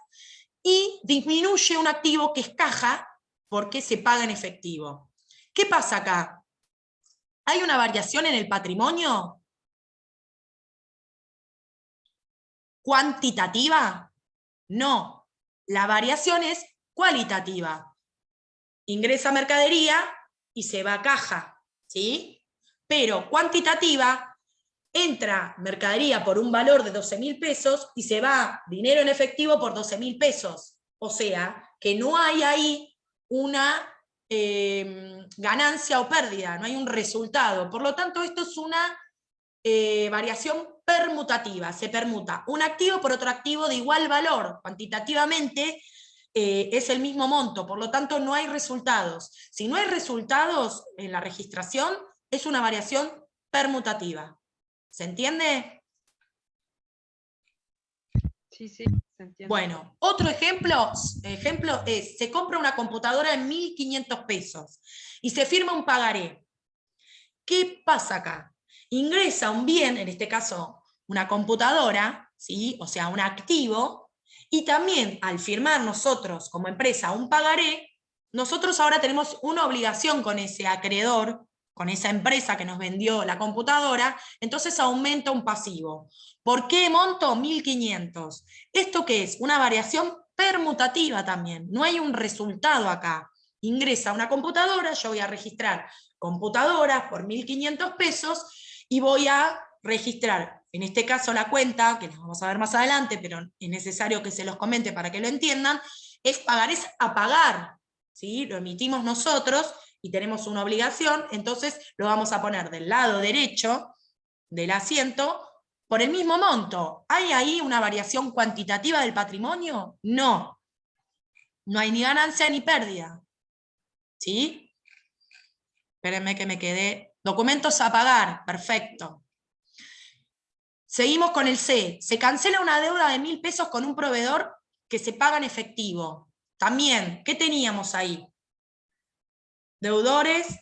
y disminuye un activo que es caja porque se paga en efectivo. ¿Qué pasa acá? ¿Hay una variación en el patrimonio cuantitativa? No, la variación es cualitativa. Ingresa mercadería y se va a caja, ¿sí? Pero cuantitativa, entra mercadería por un valor de 12.000 pesos y se va dinero en efectivo por 12.000 pesos. O sea, que no hay ahí una ganancia o pérdida, no hay un resultado. Por lo tanto, esto es una variación permutativa. Se permuta un activo por otro activo de igual valor. Cuantitativamente es el mismo monto, por lo tanto no hay resultados. Si no hay resultados en la registración, es una variación permutativa. ¿Se entiende? Sí, se entiende. Bueno, otro ejemplo es, se compra una computadora en 1.500 pesos y se firma un pagaré. ¿Qué pasa acá? Ingresa un bien, en este caso una computadora, ¿sí? O sea, un activo, y también al firmar nosotros como empresa un pagaré, nosotros ahora tenemos una obligación con ese acreedor, con esa empresa que nos vendió la computadora, entonces aumenta un pasivo. ¿Por qué monto 1.500? ¿Esto qué es? Una variación permutativa también, no hay un resultado acá. Ingresa una computadora, yo voy a registrar computadoras por 1.500 pesos y voy a registrar, en este caso la cuenta, que la vamos a ver más adelante, pero es necesario que se los comente para que lo entiendan, es pagarés a pagar, ¿sí? Lo emitimos nosotros y tenemos una obligación, entonces lo vamos a poner del lado derecho del asiento por el mismo monto. ¿Hay ahí una variación cuantitativa del patrimonio? No. No hay ni ganancia ni pérdida. ¿Sí? Espérenme que me quedé. Documentos a pagar, perfecto. Seguimos con el C. Se cancela una deuda de 1.000 pesos con un proveedor que se paga en efectivo. También, ¿qué teníamos ahí? Deudores,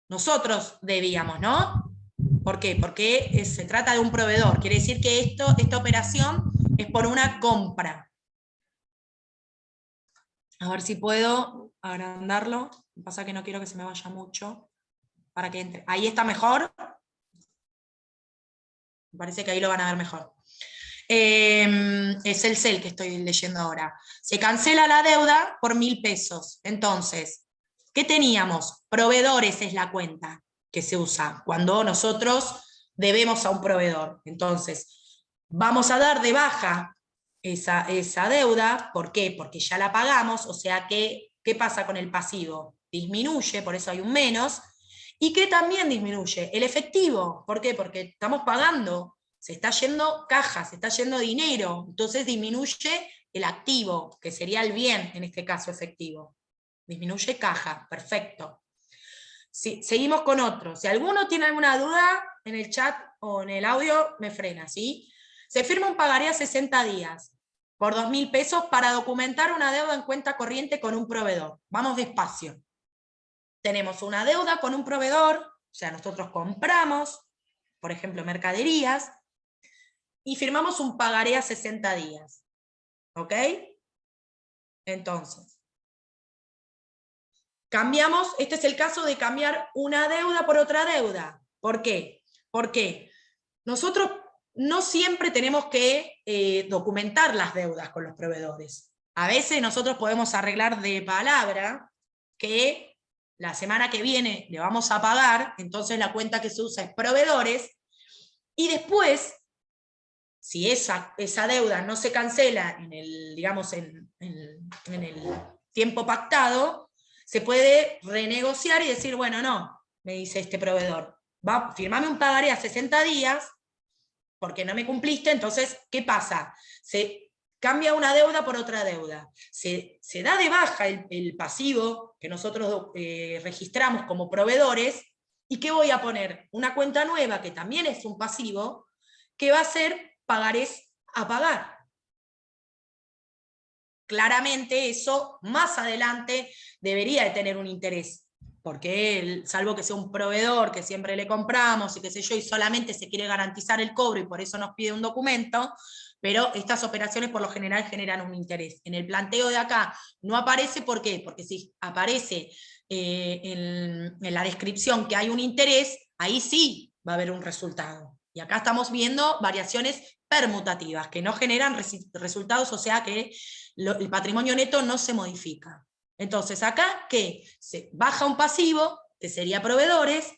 nosotros debíamos, ¿no? ¿Por qué? Porque se trata de un proveedor. Quiere decir que esta operación es por una compra. A ver si puedo agrandarlo. Lo que pasa es que no quiero que se me vaya mucho. Para que entre. Ahí está mejor. Me parece que ahí lo van a ver mejor. Es el CEL que estoy leyendo ahora. Se cancela la deuda por 1.000 pesos. Entonces, ¿qué teníamos? Proveedores es la cuenta que se usa cuando nosotros debemos a un proveedor. Entonces, vamos a dar de baja esa deuda. ¿Por qué? Porque ya la pagamos, o sea que, ¿qué pasa con el pasivo? Disminuye, por eso hay un menos. ¿Y qué también disminuye? El efectivo. ¿Por qué? Porque estamos pagando. Se está yendo caja, se está yendo dinero, entonces disminuye el activo, que sería el bien, en este caso efectivo. Disminuye caja, perfecto. Sí, seguimos con otro. Si alguno tiene alguna duda, en el chat o en el audio, me frena, ¿sí? Se firma un pagaré a 60 días por 2.000 pesos para documentar una deuda en cuenta corriente con un proveedor. Vamos despacio. Tenemos una deuda con un proveedor, o sea, nosotros compramos, por ejemplo, mercaderías, y firmamos un pagaré a 60 días. ¿Ok? Entonces, cambiamos, este es el caso de cambiar una deuda por otra deuda. ¿Por qué? Porque nosotros no siempre tenemos que documentar las deudas con los proveedores. A veces nosotros podemos arreglar de palabra que la semana que viene le vamos a pagar, entonces la cuenta que se usa es proveedores, y después, si esa deuda no se cancela en el, digamos, en el tiempo pactado, se puede renegociar y decir, bueno, no, me dice este proveedor, firmame un pagaré a 60 días, porque no me cumpliste, entonces, ¿qué pasa? Se cambia una deuda por otra deuda. Se da de baja el pasivo que nosotros registramos como proveedores, ¿y qué voy a poner? Una cuenta nueva, que también es un pasivo, que va a ser pagarés a pagar. Claramente eso más adelante debería de tener un interés, porque salvo que sea un proveedor que siempre le compramos y qué sé yo, y solamente se quiere garantizar el cobro y por eso nos pide un documento, pero estas operaciones por lo general generan un interés. En el planteo de acá no aparece, ¿por qué? Porque si aparece en la descripción que hay un interés, ahí sí va a haber un resultado. Y acá estamos viendo variaciones permutativas, que no generan resultados, o sea que el patrimonio neto no se modifica. Entonces acá, ¿qué? Se baja un pasivo, que sería proveedores,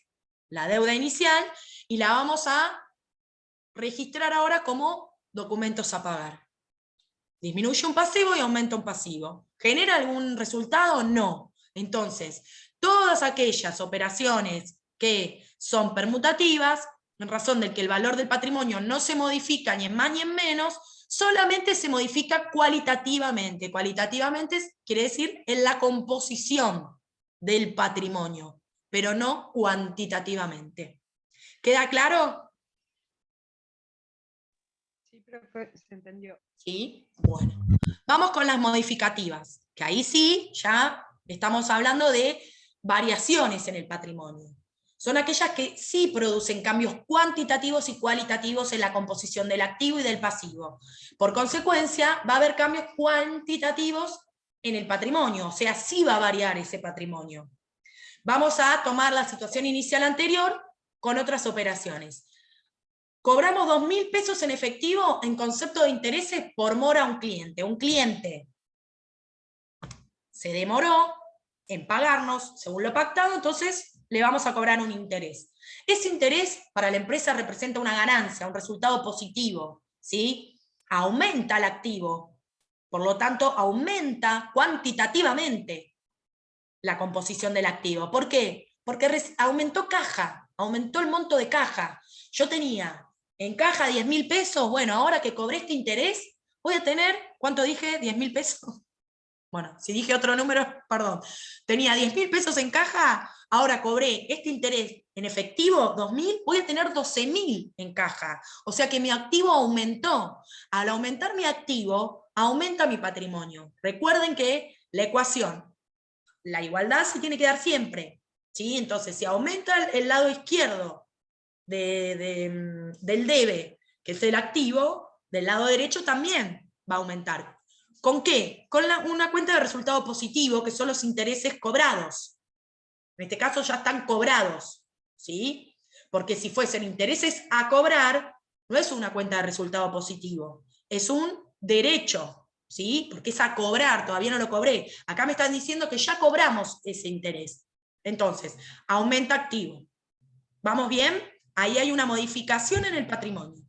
la deuda inicial, y la vamos a registrar ahora como documentos a pagar. Disminuye un pasivo y aumenta un pasivo. ¿Genera algún resultado? No. Entonces, todas aquellas operaciones que son permutativas, en razón de que el valor del patrimonio no se modifica ni en más ni en menos, solamente se modifica cualitativamente. Cualitativamente quiere decir en la composición del patrimonio, pero no cuantitativamente. ¿Queda claro? Sí, profe, se entendió. ¿Sí? Bueno. Vamos con las modificativas, que ahí sí ya estamos hablando de variaciones en el patrimonio. Son aquellas que sí producen cambios cuantitativos y cualitativos en la composición del activo y del pasivo. Por consecuencia, va a haber cambios cuantitativos en el patrimonio, o sea, sí va a variar ese patrimonio. Vamos a tomar la situación inicial anterior con otras operaciones. Cobramos 2.000 pesos en efectivo en concepto de intereses por mora a un cliente. Un cliente se demoró en pagarnos según lo pactado, entonces le vamos a cobrar un interés. Ese interés para la empresa representa una ganancia, un resultado positivo, ¿sí? Aumenta el activo, por lo tanto aumenta cuantitativamente la composición del activo. ¿Por qué? Porque aumentó caja, aumentó el monto de caja. Yo tenía en caja 10.000 pesos, bueno, ahora que cobré este interés, voy a tener, ¿cuánto dije? 10.000 pesos. Bueno, si dije otro número, perdón. Tenía 10.000 pesos en caja, ahora cobré este interés en efectivo, 2.000, voy a tener 12.000 en caja. O sea que mi activo aumentó. Al aumentar mi activo, aumenta mi patrimonio. Recuerden que la ecuación, la igualdad se tiene que dar siempre, ¿sí? Entonces, si aumenta el lado izquierdo del debe, que es el activo, del lado derecho también va a aumentar. ¿Con qué? Con una cuenta de resultado positivo, que son los intereses cobrados. En este caso ya están cobrados, ¿sí? Porque si fuesen intereses a cobrar, no es una cuenta de resultado positivo, es un derecho, ¿sí? Porque es a cobrar, todavía no lo cobré. Acá me están diciendo que ya cobramos ese interés. Entonces, aumenta activo. ¿Vamos bien? Ahí hay una modificación en el patrimonio.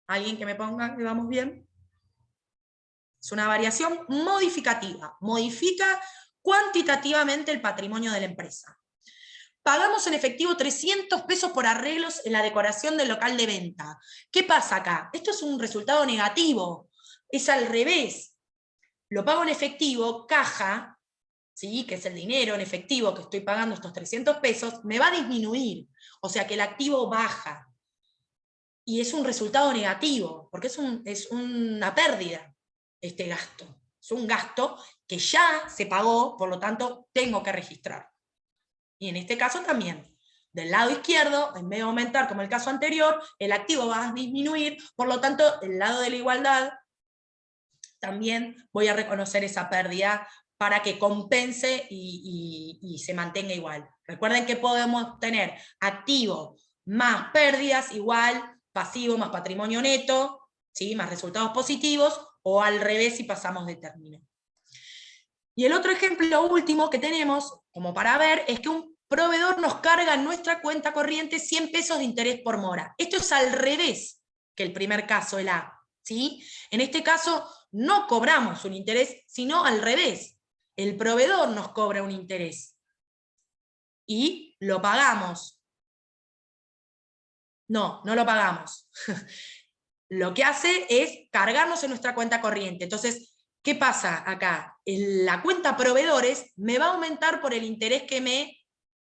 ¿Alguien que me ponga que vamos bien? Es una variación modificativa. Modifica cuantitativamente el patrimonio de la empresa. Pagamos en efectivo 300 pesos por arreglos en la decoración del local de venta. ¿Qué pasa acá? Esto es un resultado negativo. Es al revés. Lo pago en efectivo, caja, ¿sí? Que es el dinero en efectivo que estoy pagando estos 300 pesos, me va a disminuir. O sea que el activo baja. Y es un resultado negativo, porque es una pérdida este gasto. Es un gasto que ya se pagó, por lo tanto tengo que registrar. Y en este caso también, del lado izquierdo, en vez de aumentar como el caso anterior, el activo va a disminuir, por lo tanto, el lado de la igualdad, también voy a reconocer esa pérdida para que compense y se mantenga igual. Recuerden que podemos tener activo más pérdidas igual pasivo más patrimonio neto, ¿sí? Más resultados positivos, o al revés si pasamos de término. Y el otro ejemplo último que tenemos, como para ver, es que un proveedor nos carga en nuestra cuenta corriente 100 pesos de interés por mora. Esto es al revés que el primer caso, el A, ¿sí? En este caso no cobramos un interés, sino al revés. El proveedor nos cobra un interés. Y lo pagamos. No, no lo pagamos. Lo que hace es cargarnos en nuestra cuenta corriente. Entonces, ¿qué pasa acá? La cuenta proveedores me va a aumentar por el interés que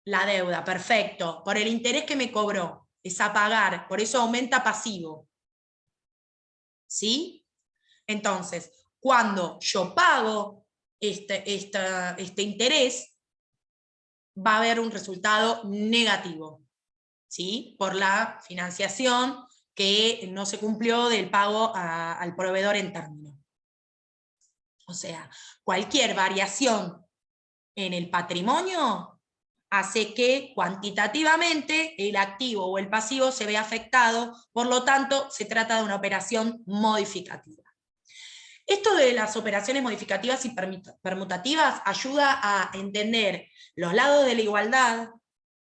la deuda, perfecto, por el interés que me cobró, es a pagar, por eso aumenta pasivo. ¿Sí? Entonces, cuando yo pago este interés, va a haber un resultado negativo, ¿sí? Por la financiación que no se cumplió del pago al proveedor en término. O sea, cualquier variación en el patrimonio hace que cuantitativamente el activo o el pasivo se vea afectado, por lo tanto, se trata de una operación modificativa. Esto de las operaciones modificativas y permutativas ayuda a entender los lados de la igualdad,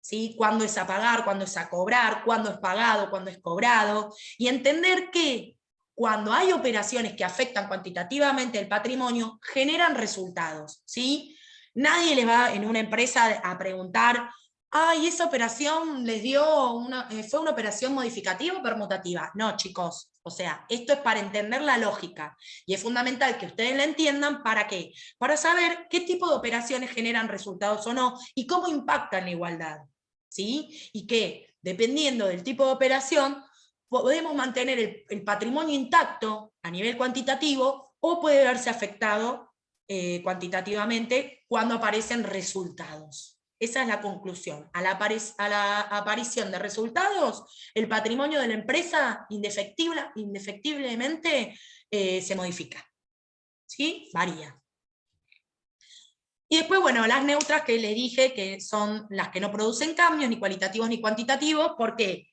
¿sí? Cuándo es a pagar, cuándo es a cobrar, cuándo es pagado, cuándo es cobrado, y entender que cuando hay operaciones que afectan cuantitativamente el patrimonio, generan resultados, ¿sí? Nadie le va en una empresa a preguntar, ay, esa operación les dio ¿fue una operación modificativa o permutativa? No, chicos, o sea, esto es para entender la lógica, y es fundamental que ustedes la entiendan, ¿para qué? Para saber qué tipo de operaciones generan resultados o no, y cómo impactan la igualdad, ¿sí? Y que, dependiendo del tipo de operación, podemos mantener el patrimonio intacto a nivel cuantitativo, o puede verse afectado cuantitativamente cuando aparecen resultados. Esa es la conclusión. A la aparición de resultados, el patrimonio de la empresa indefectiblemente se modifica. ¿Sí? Varía. Y después, bueno, las neutras que les dije que son las que no producen cambios, ni cualitativos ni cuantitativos. ¿Por qué?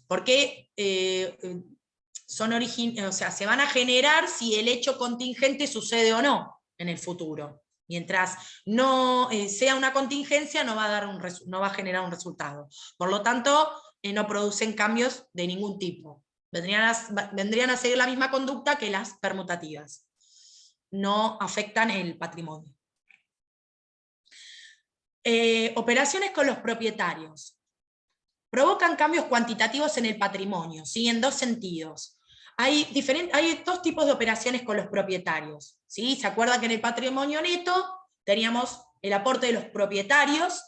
Porque se van a generar si el hecho contingente sucede o no en el futuro. Mientras no sea una contingencia, no va a generar un resultado. Por lo tanto, no producen cambios de ningún tipo. Vendrían a seguir la misma conducta que las permutativas. No afectan el patrimonio. Operaciones con los propietarios. Provocan cambios cuantitativos en el patrimonio, ¿sí? En dos sentidos. Hay dos tipos de operaciones con los propietarios, ¿sí? ¿Se acuerdan que en el patrimonio neto teníamos el aporte de los propietarios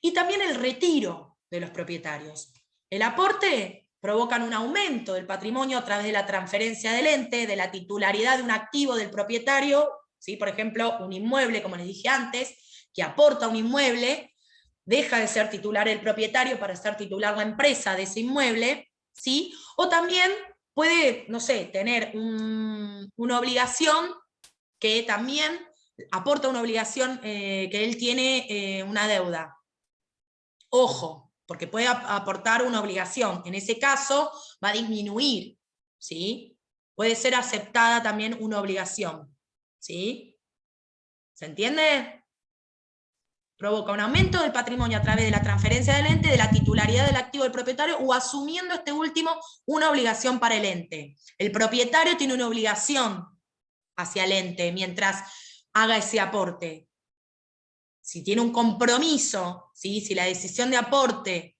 y también el retiro de los propietarios? El aporte provocan un aumento del patrimonio a través de la transferencia del ente, de la titularidad de un activo del propietario, ¿sí? Por ejemplo, un inmueble, como les dije antes, que aporta un inmueble, deja de ser titular el propietario para ser titular la empresa de ese inmueble, ¿sí? O también puede, no sé, tener una obligación que también aporta una obligación que él tiene una deuda. Ojo, porque puede aportar una obligación. En ese caso va a disminuir, ¿sí? Puede ser aceptada también una obligación, ¿sí? ¿Se entiende? Provoca un aumento del patrimonio a través de la transferencia del ente, de la titularidad del activo del propietario, o asumiendo este último una obligación para el ente. El propietario tiene una obligación hacia el ente mientras haga ese aporte. Si tiene un compromiso, ¿sí? Si la decisión de aporte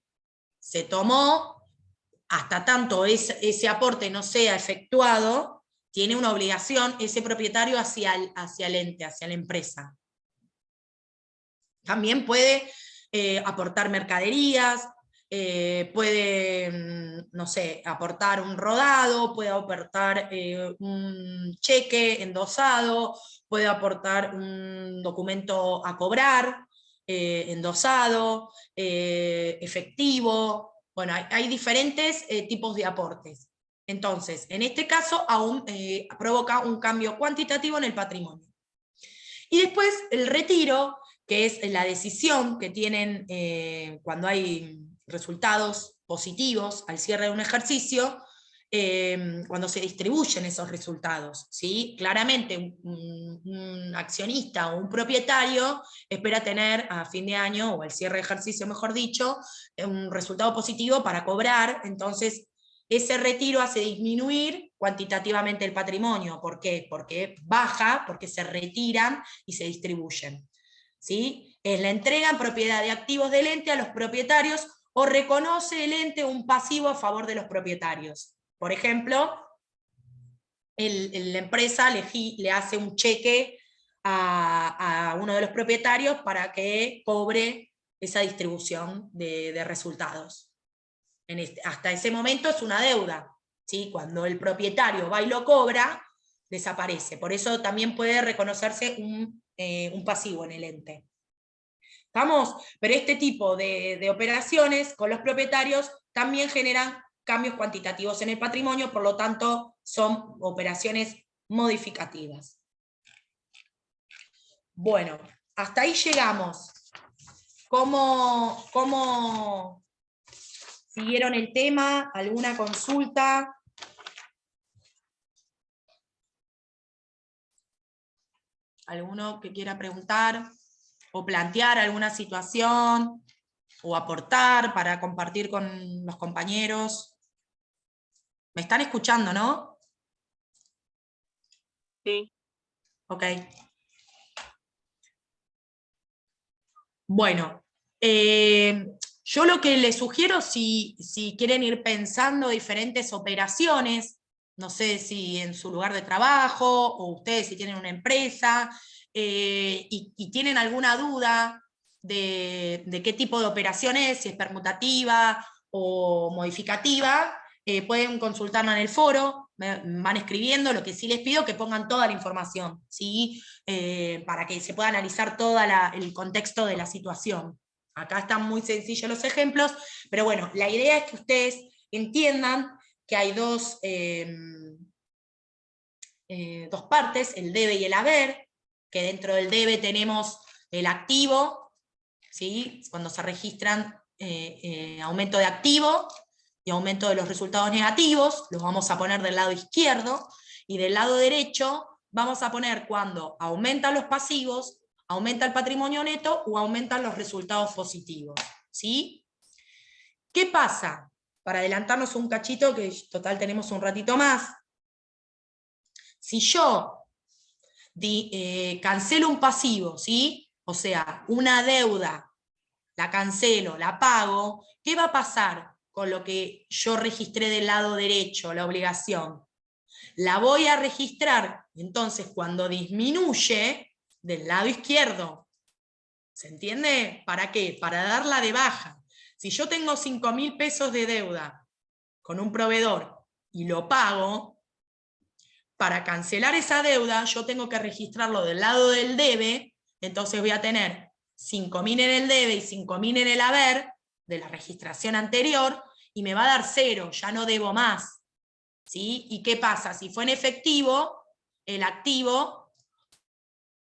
se tomó, hasta tanto ese aporte no sea efectuado, tiene una obligación ese propietario hacia el ente, hacia la empresa. También puede aportar mercaderías, puede, no sé, aportar un rodado, puede aportar un cheque endosado, puede aportar un documento a cobrar endosado, efectivo. Bueno, hay diferentes tipos de aportes. Entonces, en este caso, aún provoca un cambio cuantitativo en el patrimonio. Y después el retiro, que es la decisión que tienen cuando hay resultados positivos al cierre de un ejercicio, cuando se distribuyen esos resultados, ¿sí? Claramente un accionista o un propietario espera tener a fin de año, o al cierre de ejercicio mejor dicho, un resultado positivo para cobrar. Entonces ese retiro hace disminuir cuantitativamente el patrimonio. ¿Por qué? Porque baja, porque se retiran y se distribuyen, ¿sí? Es la entrega en propiedad de activos del ente a los propietarios, o reconoce el ente un pasivo a favor de los propietarios. Por ejemplo, la empresa le hace un cheque a uno de los propietarios para que cobre esa distribución de resultados. Hasta ese momento es una deuda, ¿sí? Cuando el propietario va y lo cobra, desaparece. Por eso también puede reconocerse un pasivo en el ente. ¿Estamos? Pero este tipo de operaciones con los propietarios también generan cambios cuantitativos en el patrimonio, por lo tanto son operaciones modificativas. Bueno, hasta ahí llegamos. ¿Cómo siguieron el tema? ¿Alguna consulta? ¿Alguno que quiera preguntar o plantear alguna situación o aportar para compartir con los compañeros? ¿Me están escuchando, no? Sí. Ok. Bueno, yo lo que les sugiero, si quieren ir pensando diferentes operaciones, no sé si en su lugar de trabajo, o ustedes si tienen una empresa, y tienen alguna duda de qué tipo de operación es, si es permutativa o modificativa, pueden consultarla en el foro, van escribiendo. Lo que sí les pido, que pongan toda la información, ¿sí? Para que se pueda analizar todo el contexto de la situación. Acá están muy sencillos los ejemplos, pero bueno, la idea es que ustedes entiendan que hay dos partes, el debe y el haber, que dentro del debe tenemos el activo, ¿sí? Cuando se registran aumento de activo y aumento de los resultados negativos, los vamos a poner del lado izquierdo, y del lado derecho vamos a poner cuando aumentan los pasivos, aumenta el patrimonio neto o aumentan los resultados positivos, ¿sí? ¿Qué pasa? Para adelantarnos un cachito, que total tenemos un ratito más. Si yo cancelo un pasivo, ¿sí? O sea, una deuda, la cancelo, la pago, ¿qué va a pasar con lo que yo registré del lado derecho, la obligación? La voy a registrar, entonces, cuando disminuye, del lado izquierdo. ¿Se entiende? ¿Para qué? Para darla de baja. Si yo tengo 5.000 pesos de deuda con un proveedor y lo pago, para cancelar esa deuda yo tengo que registrarlo del lado del debe, entonces voy a tener 5.000 en el debe y 5.000 en el haber de la registración anterior, y me va a dar 0, ya no debo más, ¿sí? ¿Y qué pasa? Si fue en efectivo, el activo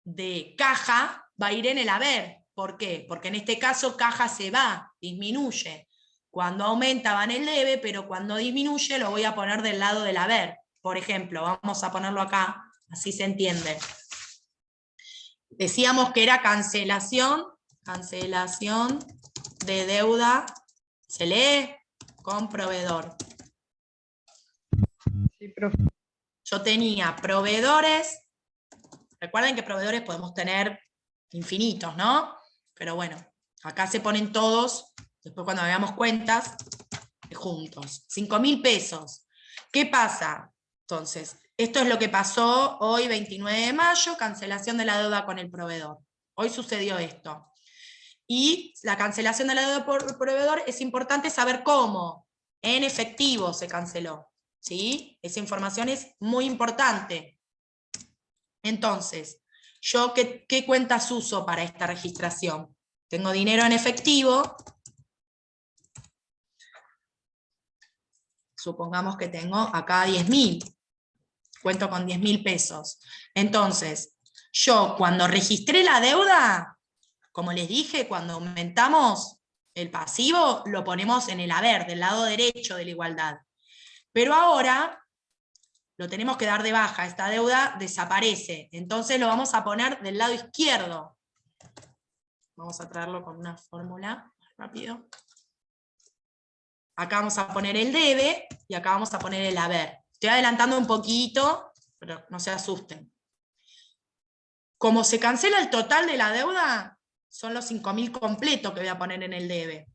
de caja va a ir en el haber. ¿Por qué? Porque en este caso caja se va, disminuye. Cuando aumenta va en el debe, pero cuando disminuye lo voy a poner del lado del haber. Por ejemplo, vamos a ponerlo acá, así se entiende. Decíamos que era cancelación de deuda, se lee con proveedor. Sí, profe. Yo tenía proveedores, recuerden que proveedores podemos tener infinitos, ¿no? Pero bueno, acá se ponen todos, después cuando hagamos cuentas, juntos. 5.000 pesos. ¿Qué pasa? Entonces, esto es lo que pasó hoy, 29 de mayo, cancelación de la deuda con el proveedor. Hoy sucedió esto. Y la cancelación de la deuda por proveedor es importante saber cómo. En efectivo se canceló. ¿Sí? Esa información es muy importante. Entonces, ¿yo qué cuentas uso para esta registración? Tengo dinero en efectivo. Supongamos que tengo acá 10.000. Cuento con 10.000 pesos. Entonces, yo cuando registré la deuda, como les dije, cuando aumentamos el pasivo, lo ponemos en el haber, del lado derecho de la igualdad. Pero ahora lo tenemos que dar de baja, esta deuda desaparece. Entonces lo vamos a poner del lado izquierdo. Vamos a traerlo con una fórmula rápido. Acá vamos a poner el debe y acá vamos a poner el haber. Estoy adelantando un poquito, pero no se asusten. Como se cancela el total de la deuda, son los 5.000 completos que voy a poner en el debe.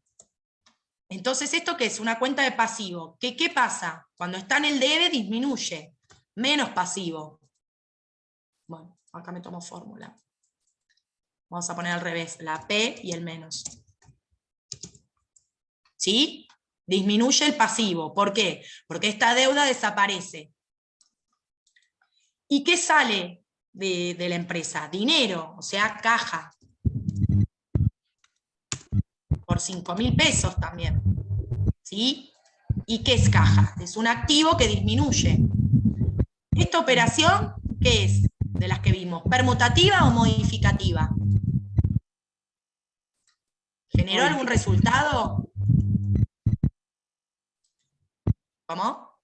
Entonces, ¿esto qué es? Una cuenta de pasivo. ¿Qué pasa? Cuando está en el debe, disminuye. Menos pasivo. Bueno, acá me tomo fórmula. Vamos a poner al revés, la P y el menos. ¿Sí? Disminuye el pasivo. ¿Por qué? Porque esta deuda desaparece. ¿Y qué sale de la empresa? Dinero, o sea, caja. Por 5.000 pesos también. ¿Sí? ¿Y qué es caja? Es un activo que disminuye. ¿Esta operación qué es? De las que vimos, ¿permutativa o modificativa? ¿Generó algún resultado? ¿Cómo?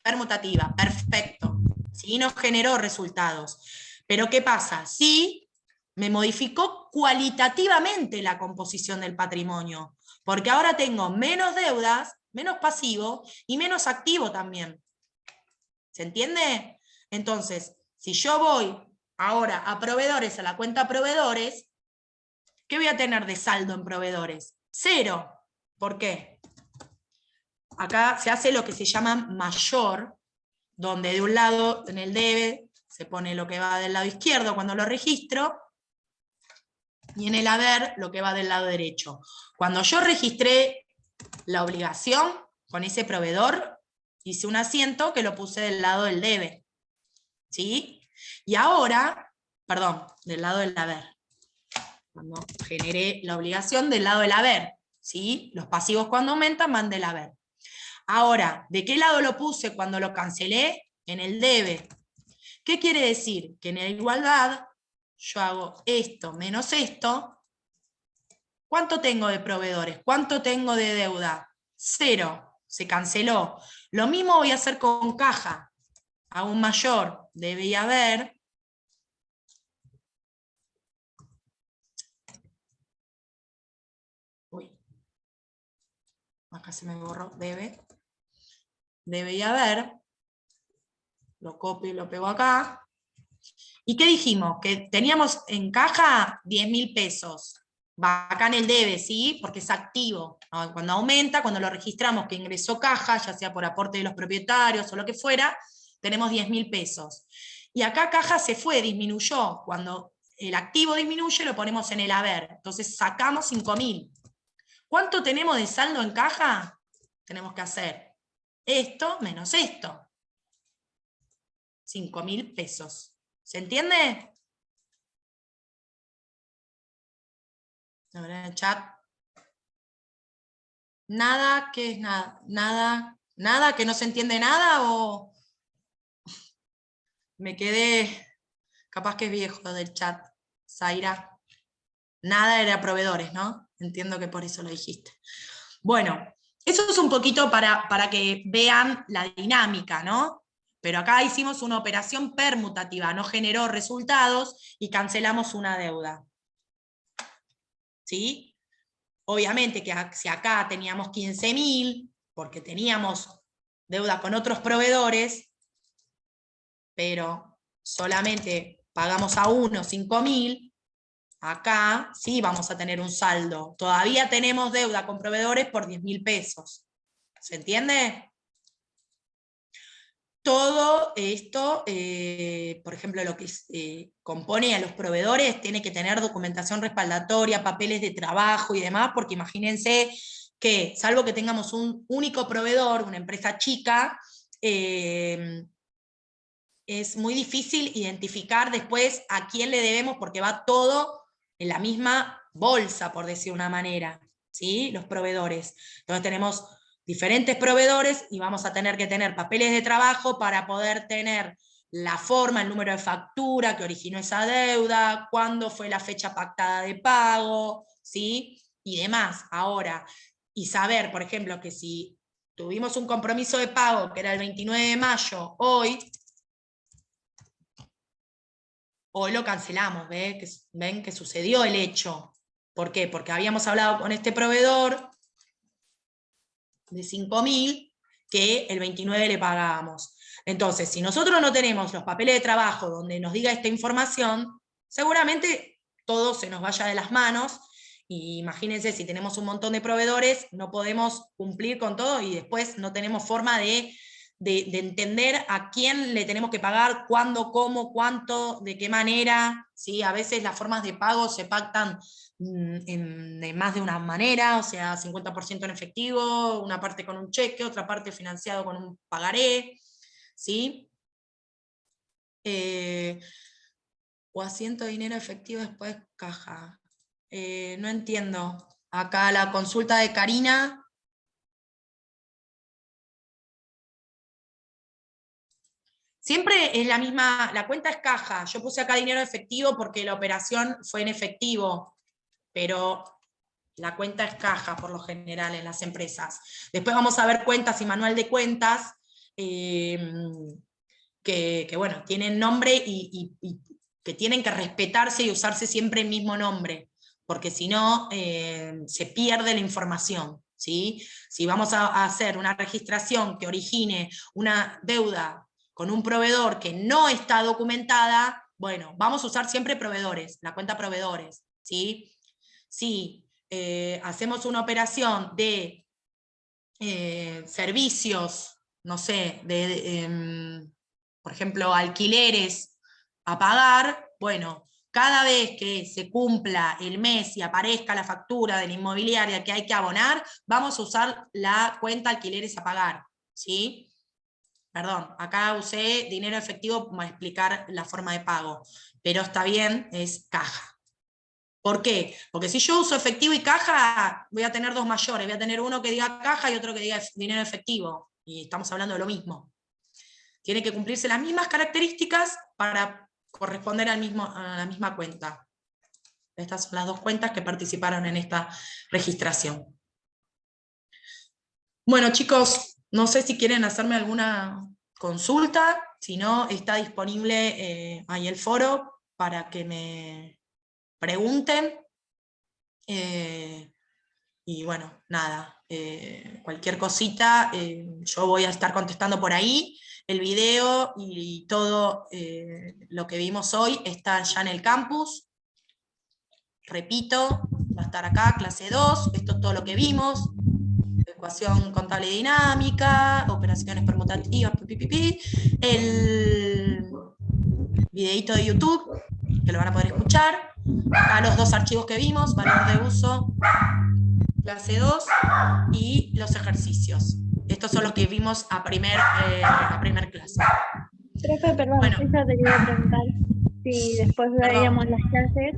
Permutativa, perfecto. Sí, nos generó resultados. Pero ¿qué pasa? Sí, me modificó cualitativamente la composición del patrimonio, porque ahora tengo menos deudas, menos pasivo y menos activo también. ¿Se entiende? Entonces, si yo voy ahora a proveedores, a la cuenta proveedores, ¿qué voy a tener de saldo en proveedores? 0. ¿Por qué? Acá se hace lo que se llama mayor, donde de un lado, en el debe, se pone lo que va del lado izquierdo cuando lo registro, y en el haber, lo que va del lado derecho. Cuando yo registré la obligación con ese proveedor, hice un asiento que lo puse del lado del debe. ¿Sí? Y ahora, perdón, del lado del haber. Cuando generé la obligación del lado del haber. ¿Sí? Los pasivos cuando aumentan van del haber. Ahora, ¿de qué lado lo puse cuando lo cancelé? En el debe. ¿Qué quiere decir? Que en la igualdad yo hago esto menos esto. ¿Cuánto tengo de proveedores? ¿Cuánto tengo de deuda? 0. Se canceló. Lo mismo voy a hacer con caja. Hago un mayor, debe y haber. Uy. Acá se me borró, debe. Debe y haber. Lo copio y lo pego acá. ¿Y qué dijimos? Que teníamos en caja 10.000 pesos. Va acá en el debe, ¿sí? Porque es activo. Cuando aumenta, cuando lo registramos que ingresó caja, ya sea por aporte de los propietarios o lo que fuera, tenemos 10.000 pesos. Y acá caja se fue, disminuyó. Cuando el activo disminuye, lo ponemos en el haber. Entonces sacamos 5.000. ¿Cuánto tenemos de saldo en caja? Tenemos que hacer esto menos esto. 5.000 pesos. ¿Se entiende? A ver en el chat. Nada, ¿qué es nada? Nada, que no se entiende nada o me quedé, capaz que es viejo lo del chat, Zaira. Nada era proveedores, ¿no? Entiendo que por eso lo dijiste. Bueno, eso es un poquito para que vean la dinámica, ¿no? Pero acá hicimos una operación permutativa, no generó resultados y cancelamos una deuda. ¿Sí? Obviamente que si acá teníamos 15.000, porque teníamos deuda con otros proveedores, pero solamente pagamos a uno 5.000, acá sí vamos a tener un saldo. Todavía tenemos deuda con proveedores por 10.000 pesos. ¿Se entiende? Todo esto, por ejemplo, lo que compone a los proveedores, tiene que tener documentación respaldatoria, papeles de trabajo y demás, porque imagínense que, salvo que tengamos un único proveedor, una empresa chica, es muy difícil identificar después a quién le debemos, porque va todo en la misma bolsa, por decir una manera, ¿sí? Los proveedores. Entonces tenemos diferentes proveedores y vamos a tener que tener papeles de trabajo para poder tener la forma, el número de factura que originó esa deuda, cuándo fue la fecha pactada de pago, ¿sí? Y demás. Ahora, y saber, por ejemplo, que si tuvimos un compromiso de pago que era el 29 de mayo, hoy lo cancelamos, ven que sucedió el hecho. ¿Por qué? Porque habíamos hablado con este proveedor de 5.000 que el 29 le pagábamos. Entonces, si nosotros no tenemos los papeles de trabajo donde nos diga esta información, seguramente todo se nos vaya de las manos, y imagínense, si tenemos un montón de proveedores, no podemos cumplir con todo y después no tenemos forma de entender a quién le tenemos que pagar, cuándo, cómo, cuánto, de qué manera, ¿sí? A veces las formas de pago se pactan de más de una manera, o sea, 50% en efectivo, una parte con un cheque, otra parte financiado con un pagaré, ¿sí? O asiento de dinero efectivo después caja. No entiendo. Acá la consulta de Karina. Siempre es la misma, la cuenta es caja. Yo puse acá dinero efectivo porque la operación fue en efectivo, pero la cuenta es caja por lo general en las empresas. Después vamos a ver cuentas y manual de cuentas, que bueno, tienen nombre y que tienen que respetarse y usarse siempre el mismo nombre, porque si no, se pierde la información, ¿sí? Si vamos a hacer una registración que origine una deuda con un proveedor que no está documentada, bueno, vamos a usar siempre proveedores, la cuenta proveedores, ¿sí? Si hacemos una operación de servicios, no sé, por ejemplo, alquileres a pagar, bueno, cada vez que se cumpla el mes y aparezca la factura de la inmobiliaria que hay que abonar, vamos a usar la cuenta alquileres a pagar, ¿sí? Perdón, acá usé dinero efectivo para explicar la forma de pago, pero está bien, es caja. ¿Por qué? Porque si yo uso efectivo y caja, voy a tener dos mayores, voy a tener uno que diga caja y otro que diga dinero efectivo, y estamos hablando de lo mismo. Tiene que cumplirse las mismas características para corresponder a la misma cuenta. Estas son las dos cuentas que participaron en esta registración. Bueno, chicos, no sé si quieren hacerme alguna consulta, si no, está disponible ahí el foro para que me pregunten. Y bueno, nada, cualquier cosita, yo voy a estar contestando por ahí. El video y todo lo que vimos hoy está ya en el campus. Repito, va a estar acá, clase 2, esto es todo lo que vimos. Ecuación contable dinámica, operaciones permutativas, el videíto de YouTube, que lo van a poder escuchar. Acá los dos archivos que vimos, valor de uso, clase 2, y los ejercicios. Estos son los que vimos a primer clase. Profe, perdón, Bueno. eso te quería preguntar si después veíamos las clases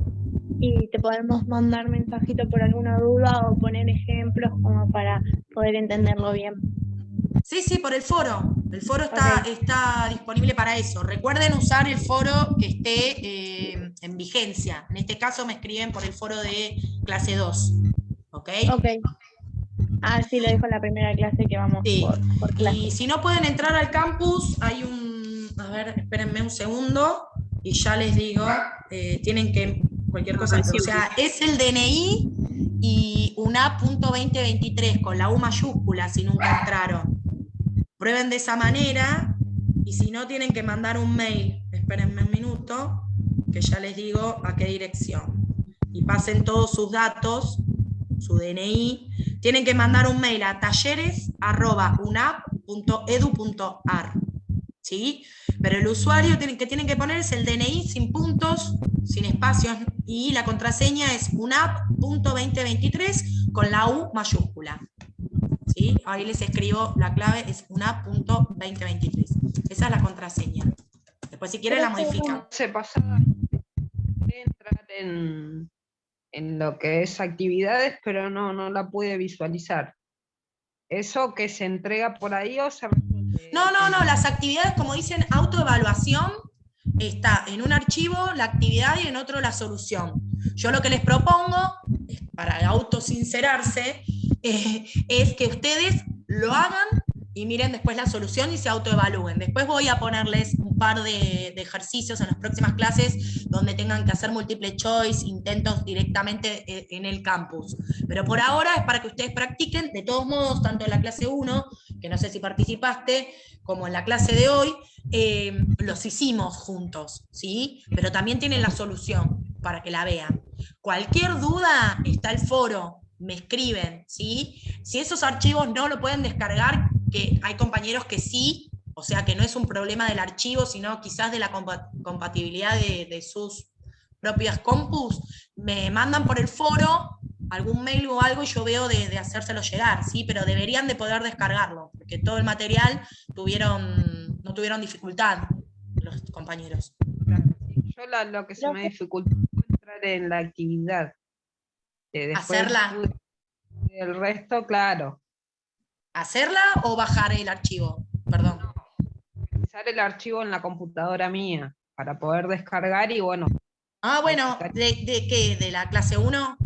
y te podemos mandar mensajito por alguna duda o poner ejemplos como para poder entenderlo bien. Sí, por el foro. El foro está disponible para eso. Recuerden usar el foro que esté en vigencia. En este caso me escriben por el foro de clase 2. ¿Ok? Ok. Ah, sí, lo dijo en la primera clase que vamos Sí. por clase. Y si no pueden entrar al campus, hay un, a ver, espérenme un segundo, y ya les digo, tienen que, cualquier cosa, o sea, es el DNI y UNAP.2023, con la U mayúscula, si nunca entraron. Prueben de esa manera, y si no, tienen que mandar un mail, espérenme un minuto, que ya les digo a qué dirección. Y pasen todos sus datos, su DNI, tienen que mandar un mail a talleres@unap.edu.ar, ¿sí? Pero el usuario que tienen que poner es el DNI sin puntos, sin espacios, y la contraseña es unap.2023 con la U mayúscula. ¿Sí? Ahí les escribo, la clave es unap.2023. Esa es la contraseña. Después si quieren la modifican. Se pasaba entrar en lo que es actividades, pero no la pude visualizar. ¿Eso que se entrega por ahí o se resuelve? No, las actividades, como dicen, autoevaluación, está en un archivo la actividad y en otro la solución. Yo lo que les propongo, para autosincerarse, es que ustedes lo hagan y miren después la solución y se autoevalúen. Después voy a ponerles un par de ejercicios en las próximas clases donde tengan que hacer multiple choice, intentos directamente en el campus. Pero por ahora es para que ustedes practiquen. De todos modos, tanto en la clase 1, que no sé si participaste, como en la clase de hoy, los hicimos juntos, ¿sí? Pero también tienen la solución para que la vean. Cualquier duda, está el foro, me escriben, ¿sí? Si esos archivos no lo pueden descargar, que hay compañeros que sí, o sea que no es un problema del archivo, sino quizás de la compatibilidad de sus propias compus, me mandan por el foro algún mail o algo y yo veo de hacérselo llegar, ¿sí? Pero deberían de poder descargarlo, porque todo el material no tuvieron dificultad los compañeros. Yo lo que se me dificultó fue entrar en la actividad. ¿Hacerla? El resto, claro. ¿Hacerla o bajar el archivo? Perdón. Revisar el archivo en la computadora mía para poder descargar y bueno. Ah, bueno, ¿de qué? ¿De la clase 1?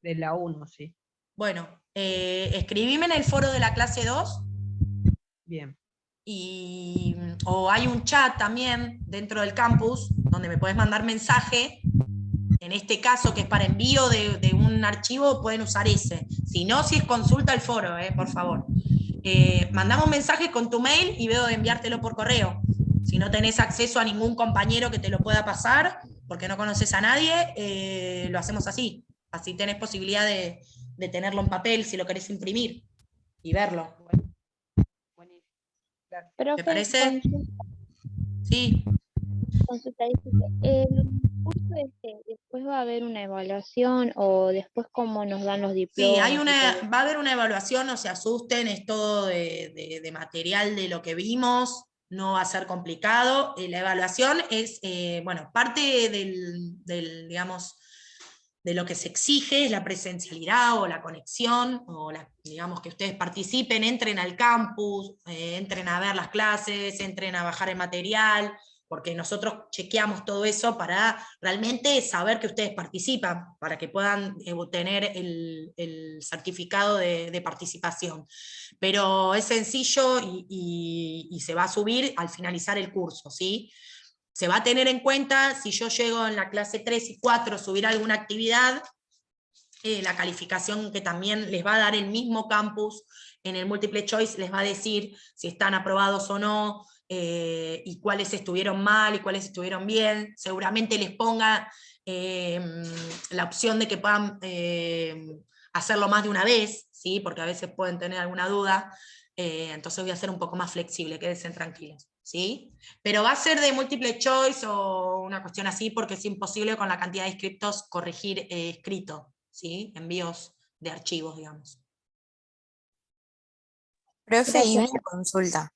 De la 1, sí. Bueno, escribime en el foro de la clase 2. Bien. O hay un chat también dentro del campus donde me puedes mandar mensaje. En este caso, que es para envío de un archivo, pueden usar ese. Si no, si es consulta el foro, por favor. Mandame un mensaje con tu mail y veo de enviártelo por correo. Si no tenés acceso a ningún compañero que te lo pueda pasar, porque no conoces a nadie, lo hacemos así. Así tenés posibilidad de tenerlo en papel si lo querés imprimir y verlo. ¿Te parece? Sí. Consulta, el curso después va a haber una evaluación o después cómo nos dan los diplomas. Sí, va a haber una evaluación, no se asusten, es todo de material de lo que vimos, no va a ser complicado. La evaluación es, parte digamos, de lo que se exige es la presencialidad o la conexión, o digamos que ustedes participen, entren al campus, entren a ver las clases, entren a bajar el material, porque nosotros chequeamos todo eso para realmente saber que ustedes participan, para que puedan obtener el certificado de participación. Pero es sencillo y se va a subir al finalizar el curso, ¿sí? Se va a tener en cuenta, si yo llego en la clase 3 y 4 a subir alguna actividad, la calificación que también les va a dar el mismo campus en el Multiple Choice les va a decir si están aprobados o no, y cuáles estuvieron mal y cuáles estuvieron bien. Seguramente les ponga la opción de que puedan hacerlo más de una vez, ¿sí? Porque a veces pueden tener alguna duda, entonces voy a ser un poco más flexible, quédense tranquilos, ¿sí? Pero va a ser de Multiple Choice o una cuestión así, porque es imposible con la cantidad de inscriptos corregir escrito, ¿sí? Envíos de archivos, digamos. Profe, y una consulta.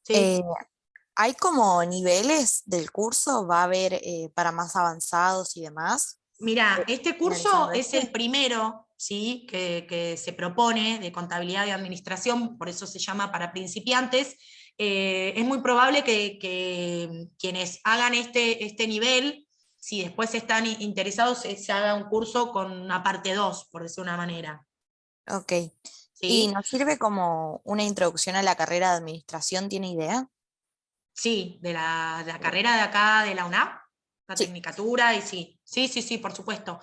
Sí. ¿Hay como niveles del curso? ¿Va a haber para más avanzados y demás? Mira, este curso es el primero, ¿sí? que se propone de contabilidad y administración, por eso se llama para principiantes. Es muy probable que quienes hagan este nivel, si después están interesados, se haga un curso con una parte 2, por decirlo de una manera. Ok. ¿Y ¿sí? nos sirve como una introducción a la carrera de administración? ¿Tiene idea? Sí, de la carrera de acá de la UNAP, la Sí. tecnicatura, y sí, por supuesto.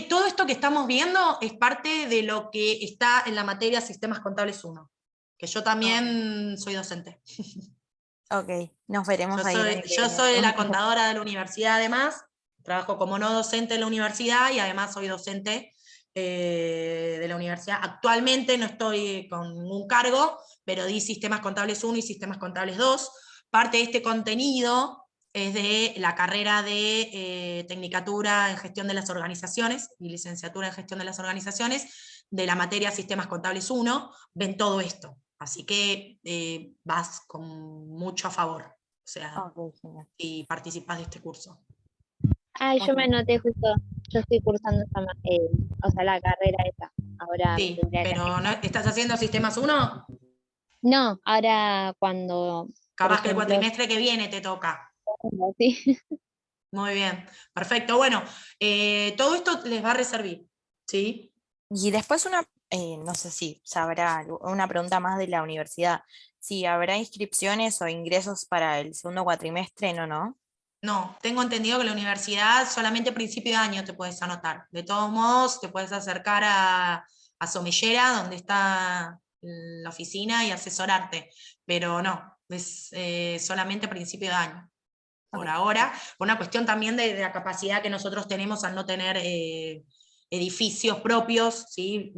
Todo esto que estamos viendo es parte de lo que está en la materia Sistemas Contables 1, que yo también soy docente. Ok, nos veremos ahí el año que Yo viene, soy la entonces. contadora de la universidad además, trabajo como no docente en la universidad y además soy docente de la universidad. Actualmente no estoy con un cargo, pero di Sistemas Contables 1 y Sistemas Contables 2. Parte de este contenido es de la carrera de Tecnicatura en Gestión de las Organizaciones y Licenciatura en Gestión de las Organizaciones, de la materia Sistemas Contables 1, ven todo esto. Así que vas con mucho a favor, o sea, Ok, genial. si participas de este curso. Ay, yo me Ok. anoté justo, yo estoy cursando o sea, la carrera esa. Ahora me Sí, tendría que pero ¿no, estás haciendo Sistemas 1? No, ahora cuando, por Capaz que el ejemplo, cuatrimestre que viene te toca. sí. Muy bien, perfecto. Bueno, todo esto les va a reservir, ¿sí? Y después no sé si sabrá, una pregunta más de la universidad. Si habrá inscripciones o ingresos para el segundo cuatrimestre, ¿no? No, tengo entendido que la universidad solamente a principio de año te puedes anotar. De todos modos, te puedes acercar a Somellera, donde está la oficina, y asesorarte. Pero no, es solamente a principio de año. Por Ok. ahora, por una cuestión también de la capacidad que nosotros tenemos al no tener edificios propios, ¿sí?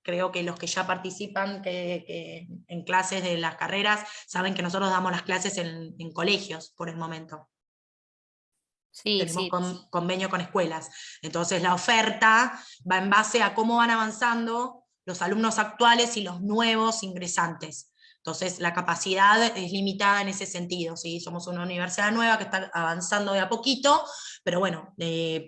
Creo que los que ya participan que en clases de las carreras saben que nosotros damos las clases en colegios por el momento. Sí, Tenemos sí. convenio con escuelas. Entonces la oferta va en base a cómo van avanzando los alumnos actuales y los nuevos ingresantes. Entonces la capacidad es limitada en ese sentido, ¿sí? Somos una universidad nueva que está avanzando de a poquito, pero bueno,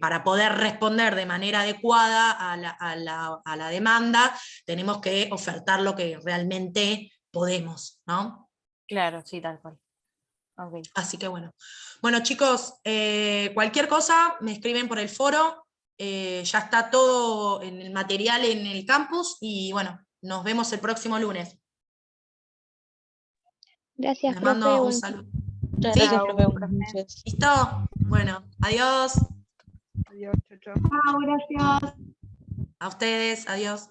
para poder responder de manera adecuada a la demanda, tenemos que ofertar lo que realmente podemos, ¿no? Claro, sí, tal cual. Ok. Así que bueno. Bueno, chicos, cualquier cosa me escriben por el foro. Ya está todo en el material en el campus y bueno, nos vemos el próximo lunes. Gracias, Les profe. mando un Buen saludo. Muchas ¿Sí? gracias, profe. Chao, Buenas profe. noches. ¿Listo? Bueno, adiós. Adiós, chau, chau. Chao, gracias. A ustedes, adiós.